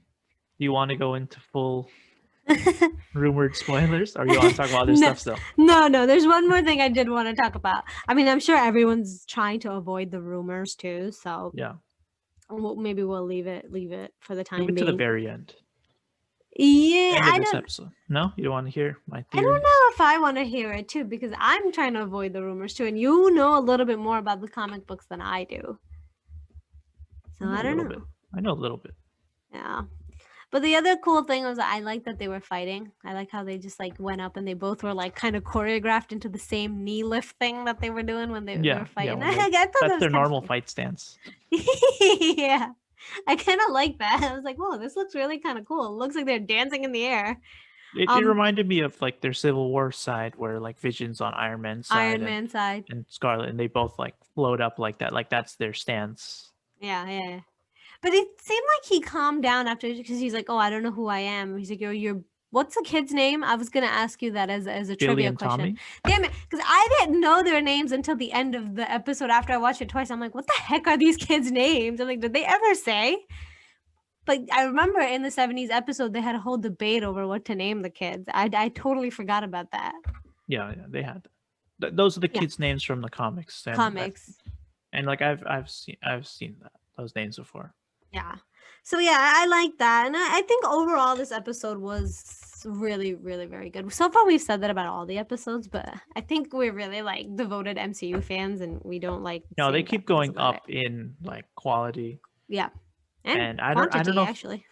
do you want to go into full rumored spoilers, or you want to talk about other No, stuff still? no. There's one more thing I did want to talk about. I mean, I'm sure everyone's trying to avoid the rumors too, so Yeah, maybe we'll leave it for the leave time it to the being. very end. Yeah, End of this episode. No, you don't want to hear my I don't theories? know if I want to hear it too, because I'm trying to avoid the rumors too, and you know a little bit more about the comic books than I do. So I know I a don't little bit. know. I know a little bit. Yeah. But the other cool thing was I like that they were fighting. I like how they just like went up and they both were like kind of choreographed into the same knee lift thing that they were doing when they Yeah, were fighting. when I thought that that's was their kind of normal funny. fight stance. Yeah. I kind of like that. I was like, whoa, this looks really kind of cool. It looks like they're dancing in the air. It reminded me of like their Civil War side, where like Vision's on Iron Man's side Iron Man side. and Scarlet, and they both like float up like that. Like that's their stance. Yeah. But it seemed like he calmed down after because he's like, "Oh, I don't know who I am." He's like, "You're what's the kid's name?" I was gonna ask you that as a Billy trivia and question. Tommy. Damn it, because I didn't know their names until the end of the episode. After I watched it twice, I'm like, "What the heck are these kids' names?" I'm like, "Did they ever say?" But I remember in the '70s episode, they had a whole debate over what to name the kids. I totally forgot about that. Yeah, they had. Those are the Yeah. kids' names from the comics. Comics. And like I've seen those names before. Yeah. So yeah, I like that. And I think overall this episode was really, really very good. So far we've said that about all the episodes, but I think we're really like devoted MCU fans and we don't like No, they saying keep bad things going about up in like quality. Yeah. And I quantity, don't know if, actually.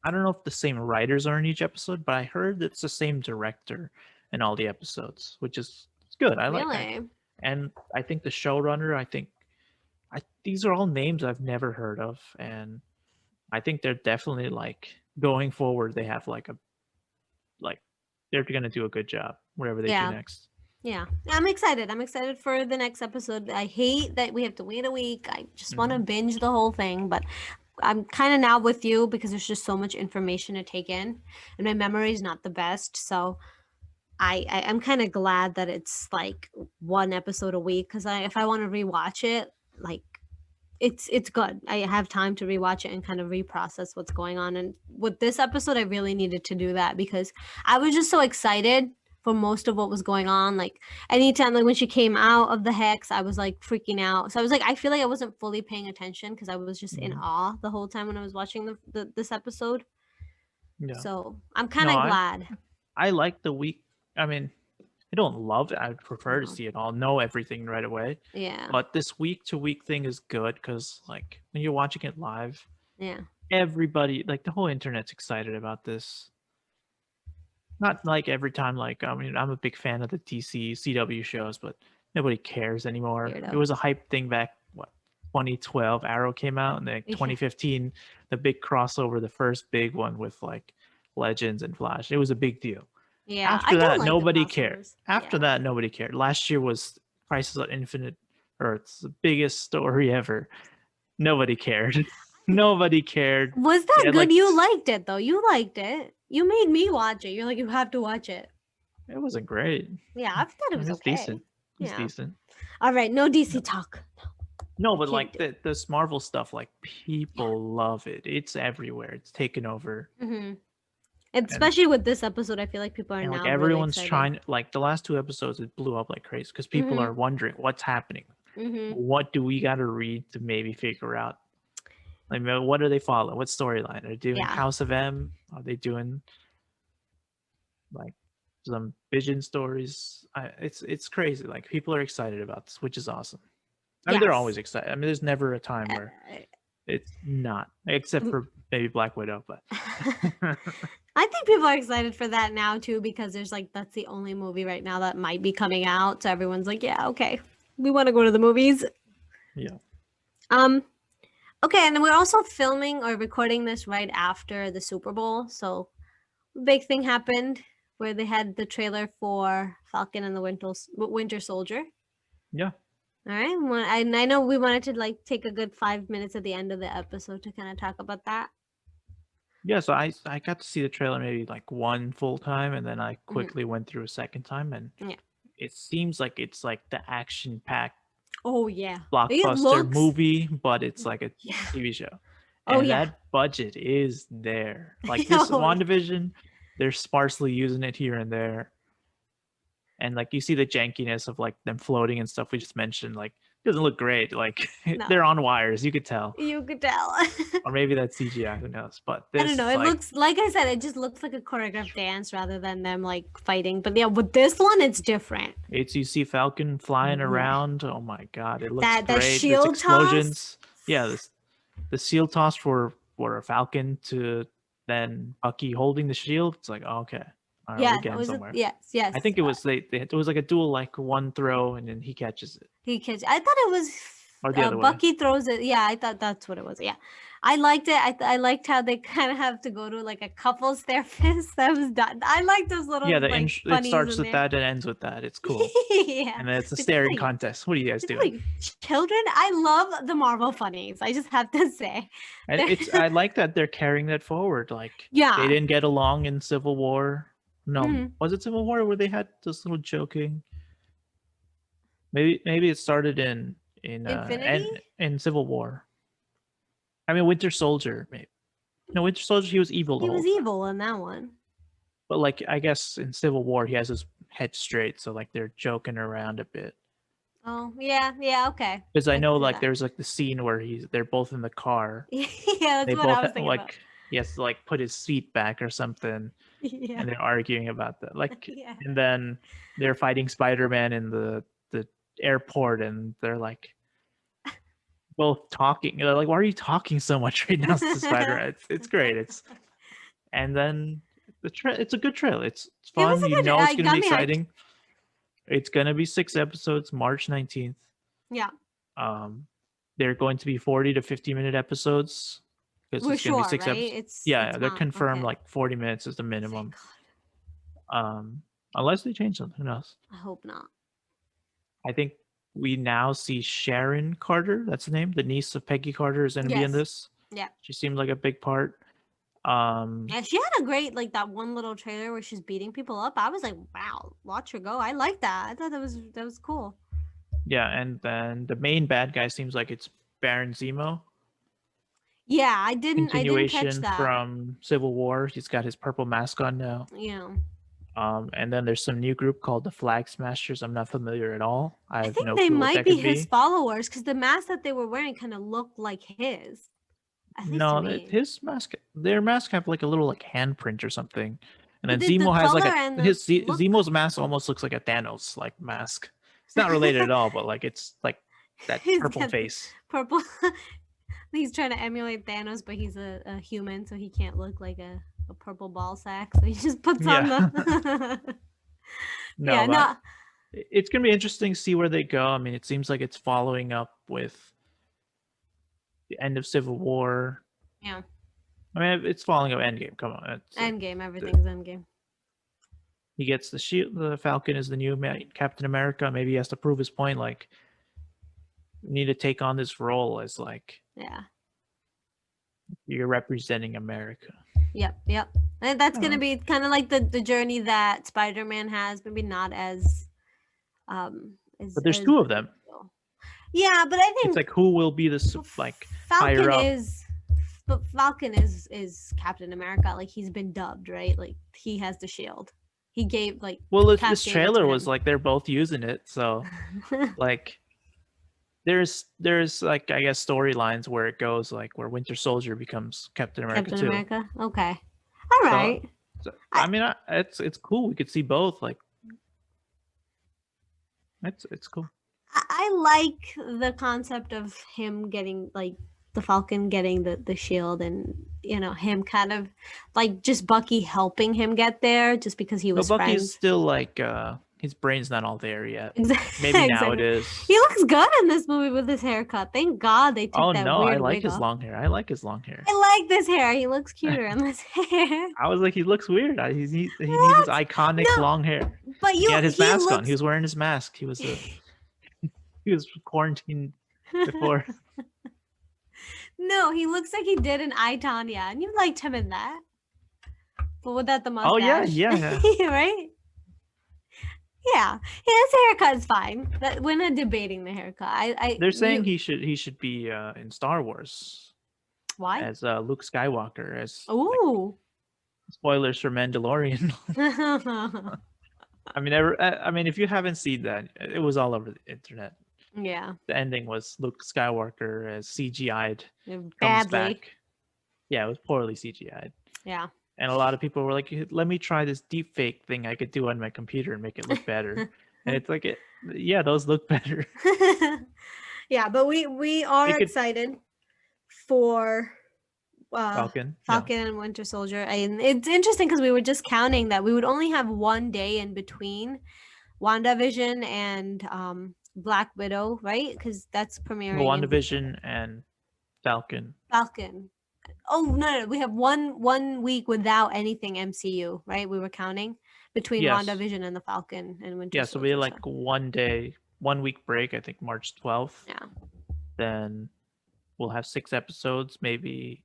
I don't know if the same writers are in each episode, but I heard it's the same director in all the episodes, which is it's good. I like that. Really? And I think the showrunner, these are all names I've never heard of, and I think they're definitely like going forward. They have like they're gonna do a good job whatever they do next. Yeah. I'm excited. I'm excited for the next episode. I hate that we have to wait a week. I just want to binge the whole thing, but I'm kind of now with you because there's just so much information to take in and my memory is not the best. So I'm kind of glad that it's like one episode a week because if I want to rewatch it, like it's good. I have time to rewatch it and kind of reprocess what's going on. And with this episode, I really needed to do that because I was just so excited for most of what was going on. Like anytime, like when she came out of the hex, I was like freaking out. So I was like, I feel like I wasn't fully paying attention because I was just in awe the whole time when I was watching this episode. Yeah. So I'm kind of glad. I like the week. I mean, I don't love it. I would prefer to see it all, know everything right away. Yeah. But this week to week thing is good because like when you're watching it live, yeah, everybody, like the whole internet's excited about this. Not like every time, like I mean, I'm a big fan of the DC CW shows, but nobody cares anymore. Weirdo. It was a hype thing back 2012 Arrow came out, and then 2015 the big crossover, the first big one with like Legends and Flash. It was a big deal. Yeah. After that, nobody cared. After that, nobody cared. Last year was Crisis on Infinite Earths, the biggest story ever. Nobody cared. Nobody cared. Was that good? Like, you liked it though. You liked it. You made me watch it. You're like, you have to watch it. It wasn't great. Yeah, I thought it was okay. Decent. It's decent. All right, no DC talk. No, but like this Marvel stuff, like people love it. It's everywhere. It's taken over. Mm-hmm. Especially with this episode, I feel like people are now like everyone's really trying. Like the last two episodes, it blew up like crazy because people are wondering what's happening. What do we got to read to maybe figure out? Like, what are they following? What storyline are they doing? House of M? Are they doing like some Vision stories? It's crazy. Like people are excited about this, which is awesome. I mean, they're always excited. I mean, there's never a time where it's not, except for maybe Black Widow. But I think people are excited for that now too because there's like that's the only movie right now that might be coming out. So everyone's like, yeah, okay, we want to go to the movies. Yeah. Okay, and we're also filming or recording this right after the Super Bowl. So big thing happened where they had the trailer for Falcon and the Winter Soldier. Yeah. All right. And I know we wanted to like take a good 5 minutes at the end of the episode to kind of talk about that. Yeah, so I got to see the trailer maybe like one full time, and then I quickly went through a second time, and it seems like it's like the action-packed blockbuster movie, but it's like a TV show. Oh and yeah. that budget is there. Like this Oh, yeah. WandaVision, they're sparsely using it here and there, and like you see the jankiness of like them floating and stuff we just mentioned. Like it doesn't look great. Like they're No, on wires, you could tell, you could tell. or maybe that's CGI. Who knows? But I don't know. this It like looks like I said, it just looks like a choreographed dance rather than them like fighting. But yeah, with this one, it's different. it's you see Falcon flying Yeah. around. Oh my god, it looks That great. There's shield toss. explosions. Yeah, this the shield toss for a Falcon to then Bucky holding the shield. It's like, oh, okay, all right, we're Yeah, getting was it? somewhere. Yes, yes. I think it was it was like a duel, like one throw and then he catches it, He catch. I thought it was or the other way. Bucky throws it. Yeah, I thought that's what it was. Yeah, I liked it. I liked how they kind of have to go to like a couple's therapist. That was done. I like those little Yeah, like it funnies starts in with there. that and ends with that. It's cool, Yeah, and then it's a like, staring what are you- contest. What are you guys what are doing? you, children? I love the Marvel funnies. I just have to say, And They're- I like that they're carrying that forward. Like they yeah. didn't get along in Civil War. No, Mhm. was it Civil War where they had this little joking? Maybe it started in Infinity. and in Civil War. I mean, Winter Soldier. Maybe no, Winter Soldier. He was evil the He whole was time. evil in that one. But like, I guess in Civil War, he has his head straight, so like they're joking around a bit. Oh yeah, yeah. Okay. Because I I know can see like that. there's like the scene where they're both in the car. Yeah, They that's what both I was thinking about. like he has to like put his seat back or something, Yeah. and they're arguing about that. Like, Yeah. and then they're fighting Spider-Man in the airport, and they're like both talking. They're like, "Why are you talking so much right now, Spider-Man?" It's great. And then it's a good trailer. It's It was fun. a You good. know, it's I gonna be got me hyped. exciting. It's gonna be 6 episodes, March 19th. Yeah, They're going to be 40 to 50-minute episodes because we're it's gonna be sure, six right? episodes. It's Yeah, they're not confirmed okay. like 40 minutes is the Thank minimum. God. Unless they change something, who knows? I hope not. I think we now see Sharon Carter. That's the name. The niece of Peggy Carter is gonna be in Yes. this. Yeah. She seemed like a big part. Yeah, she had a great like that one little trailer where she's beating people up. I was like, wow, watch her go. I like that. I thought that was cool. Yeah, and then the main bad guy seems like it's Baron Zemo. Yeah, I didn't catch Continuation that. from Civil War. He's got his purple mask on now. Yeah. And then there's some new group called the Flag Smashers. I'm not familiar at all. I have think no they clue what might that be could his be. followers because the mask that they were wearing kind of looked like his. At least to No, me. his mask, their mask have like a little like handprint or something. And then But the Zemo has like color a and the his look- Zemo's mask almost looks like a Thanos like mask. It's not related at all, but like it's like that He's purple got the face. Purple. He's trying to emulate Thanos, but he's a human, so he can't look like a purple ball sack. So he just puts on Yeah. the. No, Yeah, but no. it's gonna be interesting to see where they go. I mean, it seems like it's following up with the end of Civil War. Yeah. I mean, it's following up Endgame. Come on, it's like, Endgame. Everything's Endgame. he gets the shield. The Falcon is the new Captain America. Maybe he has to prove his point. Like, you need to take on this role as like Yeah. you're representing America. Yep. Yep. And that's gonna Oh. be kind of like the journey that Spider-Man has. Maybe not as. But there's two of them. Yeah, but I think It's like who will be the like Falcon higher up? but Falcon is Captain America. Like he's been dubbed, right? Like he has the shield. He gave like. Well, Cap this gave it to trailer was him. like they're both using it, so like there's like I guess storylines where it goes like where Winter Soldier becomes Captain America Captain too. America. Okay. All right. So, I mean, it's cool. We could see both. Like, it's cool. I like the concept of him getting like the Falcon getting the shield and him kind of like just Bucky helping him get there just because he was Bucky's friends. still like his brain's not all there yet. Exactly. Maybe now it is. He looks good in this movie with his haircut. Thank God they took Oh that no, weird I like wig his off. long hair. I like his long hair. I like this hair. He looks cuter in this hair. I was like, he looks weird. He needs his What? iconic No, long hair. But He had his he mask on. looks- He was wearing his mask. He was quarantined before. No, he looks like he did in I, Tonya, and you liked him in that. But without the mustache. Oh yeah. Right? Yeah. His haircut is fine. We're not debating the haircut. They're saying he should be in Star Wars. Why? as Luke Skywalker. As like Ooh. spoilers for Mandalorian. I mean, I mean, if you haven't seen that, it was all over the internet. Yeah. The ending was Luke Skywalker as CGI'd comes Badly. back. Yeah, it was poorly CGI'd. Yeah. And a lot of people were like, let me try this deep fake thing I could do on my computer and make it look better. And it's like, yeah, those look better. Yeah, but we are It could excited for Falcon. Falcon and Winter Soldier. And it's interesting because we were just counting that we would only have one day in between WandaVision and Black Widow, right? Because that's premiering in WandaVision and Falcon. Falcon. Oh no, we have one week without anything MCU, right? We were counting between Yes. WandaVision and the Falcon and Winter Yeah, Soldier. so we had like 1 day, 1 week break, I think March 12th. Yeah. Then we'll have 6 episodes. Maybe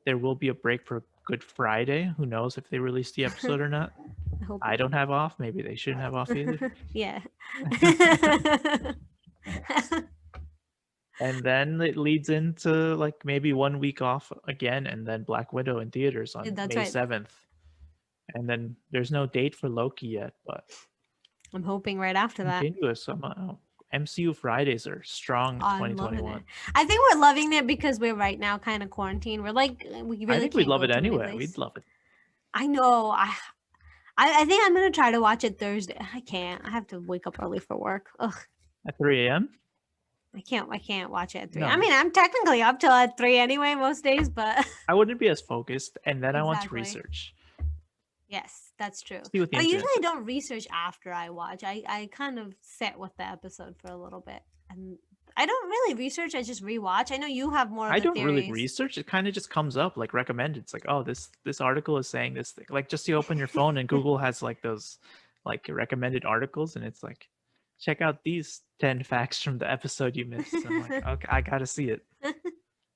there will be a break for Good Friday. Who knows if they release the episode or not. I don't have off. Maybe they shouldn't have off either. Yeah. And then it leads into like maybe 1 week off again, and then Black Widow in theaters on That's May right. 7th. And then there's no date for Loki yet, but I'm hoping right after that. continuous somehow. MCU Fridays are strong in I'm loving 2021. it. I think we're loving it because we're right now kind of quarantined. We're like, we really I think can't we'd love go it to any anyway. place. We'd love it. I know. I think I'm gonna try to watch it Thursday. I can't. I have to wake up early for work. Ugh. At 3 a.m.? I can't watch it at 3. No. I mean, I'm technically up till at 3 anyway most days, but I wouldn't be as focused, and then I want to Exactly. research. yes, that's true. See what the But I internet usually says. don't research after I watch. I kind of sit with the episode for a little bit, and I don't really research. I just rewatch. I know you have more. Of I the don't really theories. research. It kind of just comes up like recommended. It's like, oh, this article is saying this thing. Like just you open your phone and Google has like those like recommended articles, and it's like, check out these 10 facts from the episode you missed. And I'm like, okay, I gotta see it.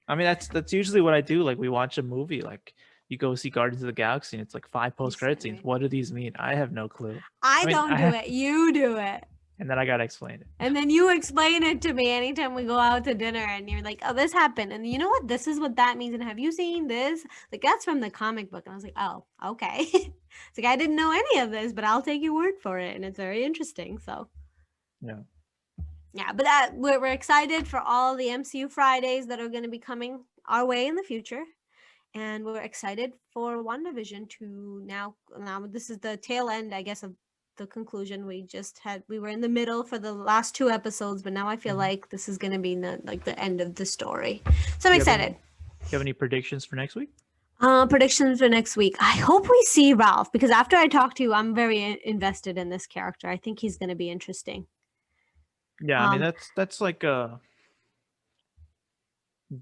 I mean, that's usually what I do. Like we watch a movie, like you go see Guardians of the Galaxy, and it's like 5 post-credit scenes. Same. What do these mean? I have no clue. I mean, don't I do have- it. You do it. And then I gotta explain it. And then you explain it to me anytime we go out to dinner and you're like, oh, this happened. And you know what? This is what that means. And have you seen this? Like, that's from the comic book. And I was like, oh, okay. It's like, I didn't know any of this, but I'll take your word for it. And it's very interesting. So, Yeah. yeah, but we're excited for all the MCU Fridays that are going to be coming our way in the future. And we're excited for WandaVision to now this is the tail end, I guess, of the conclusion. We were in the middle for the last 2 episodes, but now I feel Mhm. like this is going to be the end of the story. So I'm Do you have any- excited. Do you have any predictions for next week? Predictions for next week. I hope we see Ralph, because after I talk to you, I'm very invested in this character. I think he's going to be interesting. Yeah, I mean Um, that's like a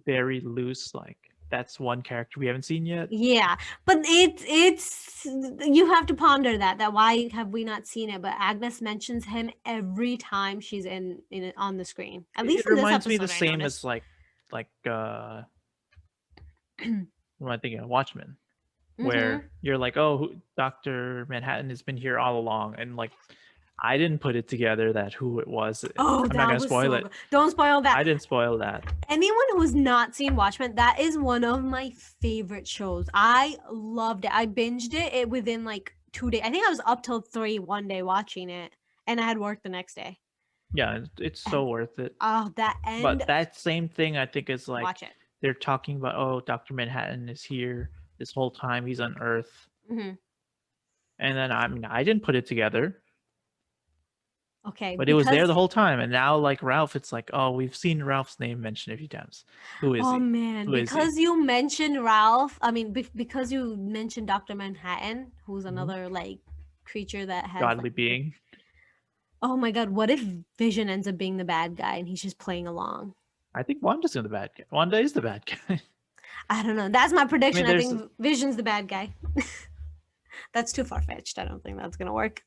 very loose, like that's one character we haven't seen yet. Yeah, but it's you have to ponder that why have we not seen it? But Agnes mentions him every time she's in on the screen. At least It in this reminds me the episode, I same noticed. as like what am I thinking of? Watchmen, where Mhm. you're like, oh, Dr. Manhattan has been here all along, and like I didn't put it together that who it was. Oh, I'm that not gonna was spoil so it. good. Don't spoil that. I didn't spoil that. Anyone who's not seen Watchmen, that is one of my favorite shows. I loved it. I binged it within like 2 days. I think I was up till 3 one day watching it, and I had work the next day. Yeah, it's so worth it. Oh, that end. But that same thing I think is like watch it. they're talking about, oh, Dr. Manhattan is here this whole time, he's on Earth. Mhm. And then I didn't put it together, Okay, but it was there because- the whole time. And now like Ralph, it's like, oh, we've seen Ralph's name mentioned a few times. Who is Oh he? man, Who is he? because you mentioned Ralph, I mean, because you mentioned Dr. Manhattan, who's Mhm. another like creature that has like, Godly being. oh my god, what if Vision ends up being the bad guy and he's just playing along? I think Wanda's the bad guy. Wanda is the bad guy. I don't know. That's my prediction. I, there's- think Vision's the bad guy. That's too far fetched. I don't think that's gonna work.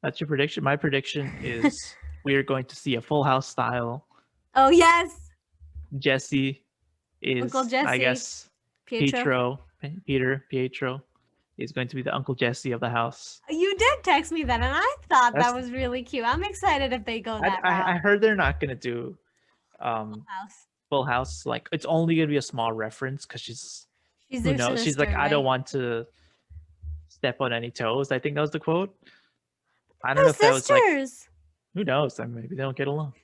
That's your prediction. My prediction is we are going to see a Full House style. Oh yes, Jesse is, Uncle I Jesse. guess, Pietro. Pietro is going to be the Uncle Jesse of the house. You did text me that, and I thought That's- that was really cute. I'm excited if they go that I route. heard they're not going to do House. Full House, like it's only gonna be a small reference because She's who their knows? She's like, sinister, I don't right? want to step on any toes. I think that was the quote. I don't know The if that was like, sisters. who knows? I mean, maybe they don't get along.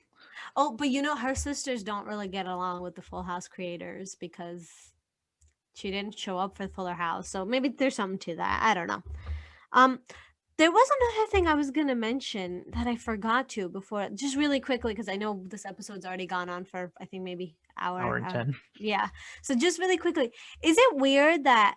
Oh, but you know, her sisters don't really get along with the Full House creators because she didn't show up for Fuller House. So maybe there's something to that. I don't know. Um, there was another thing I was gonna mention that I forgot to before, just really quickly, because I know this episode's already gone on for I think maybe Hour and 10. yeah. So just really quickly, is it weird that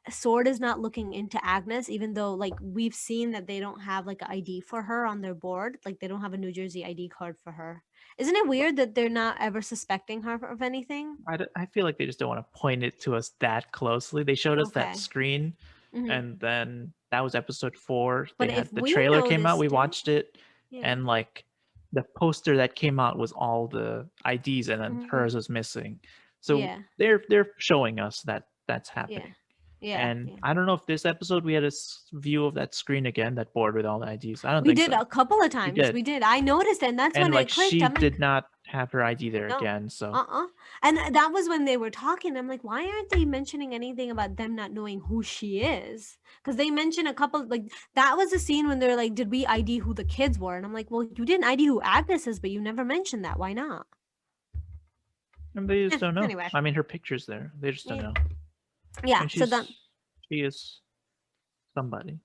Sword is not looking into Agnes, even though like we've seen that they don't have like an ID for her on their board, like they don't have a New Jersey ID card for her. Isn't it weird that they're not ever suspecting her of anything? I feel like they just don't want to point it to us that closely. They showed us that Okay. screen, Hmm. and then that was episode 4. They But if had the we trailer came out. We noticed it, watched it, yeah. and like the poster that came out was all the IDs, and then Hmm. hers was missing. So Yeah. they're showing us that that's Yeah. happening. Yeah. And Yeah. I don't know if this episode we had a view of that screen again, that board with all the IDs. I don't We think did so. a couple of We times. did. We did. I noticed it, and that's And when like it clicked. she I'm like, did not have her ID there no. again. So And that was when they were talking. I'm like, why aren't they mentioning anything about them not knowing who she is? Because they mentioned a couple, like, that was a scene when they're like, did we ID who the kids were? And I'm like, well, you didn't ID who Agnes is, but you never mentioned that. Why not? and they just don't know. Anyway. I mean, her picture's there. They just don't Yeah. know. Yeah. And So then, she is somebody.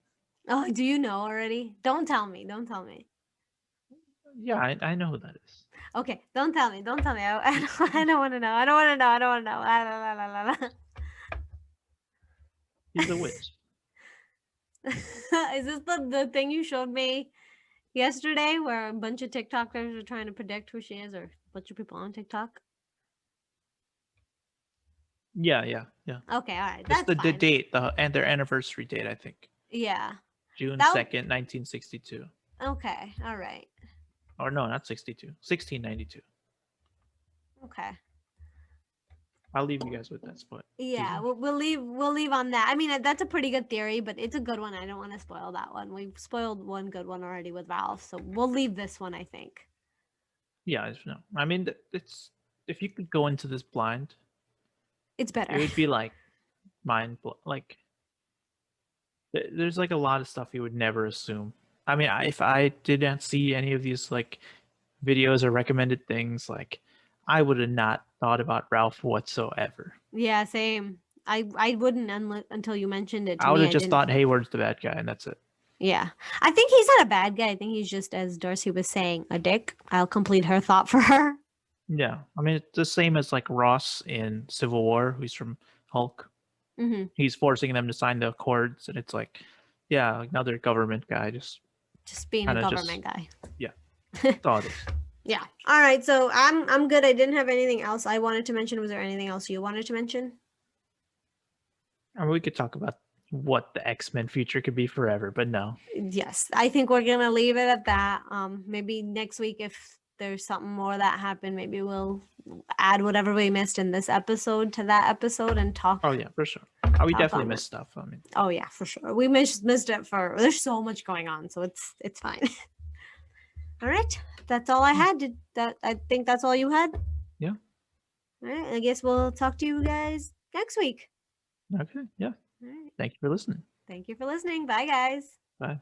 oh, do you know already? Don't tell me. Don't tell me. Yeah, I know who that is. Okay. Don't tell me. Don't tell me. I don't want to know. I don't want to know. I don't want to know. La, la, la, la, la. She's a witch. Is this the thing you showed me yesterday where a bunch of TikTokers are trying to predict who she is, or a bunch of people on TikTok? Yeah. Okay, all right. It's That's the fine. date, and their anniversary date, I think. Yeah. June That 2nd, 1962. Okay, all right. Or no, not 62. 1692. Okay. I'll leave you guys with that spot. Yeah, teaser. we'll leave on that. I mean, that's a pretty good theory, but it's a good one. I don't want to spoil that one. We've spoiled one good one already with Ralph, so we'll leave this one, I think. Yeah, no. I mean, it's if you could go into this blind, It's better. it would be like like there's like a lot of stuff you would never assume. I mean, if I didn't see any of these like videos or recommended things, like I would have not thought about Ralph whatsoever. Yeah, same. I wouldn't until you mentioned it to I would me. have I just didn't. thought Hayward's the bad guy, and that's it. Yeah. I think he's not a bad guy. I think he's just, as Darcy was saying, a dick. I'll complete her thought for her. Yeah, I mean, it's the same as like Ross in Civil War, who's from Hulk. Mm-hmm. He's forcing them to sign the accords, and it's like, yeah, another government guy, just Being a kinda government guy. yeah, that's all it is. Yeah. All right. So I'm good. I didn't have anything else I wanted to mention. Was there anything else you wanted to mention? I mean, we could talk about what the X-Men future could be forever, but no. Yes. I think we're gonna leave it at that. Maybe next week, if there's something more that happened, maybe we'll add whatever we missed in this episode to that episode and talk. Oh yeah, for sure. We Talk definitely on missed stuff. I mean, Oh yeah, for sure. We missed it for, there's so much going on, so it's fine. All right. That's all I had. I think that's all you had? Yeah. All right. I guess we'll talk to you guys next week. okay, yeah. All right. Thank you for listening. Thank you for listening. Bye, guys. Bye.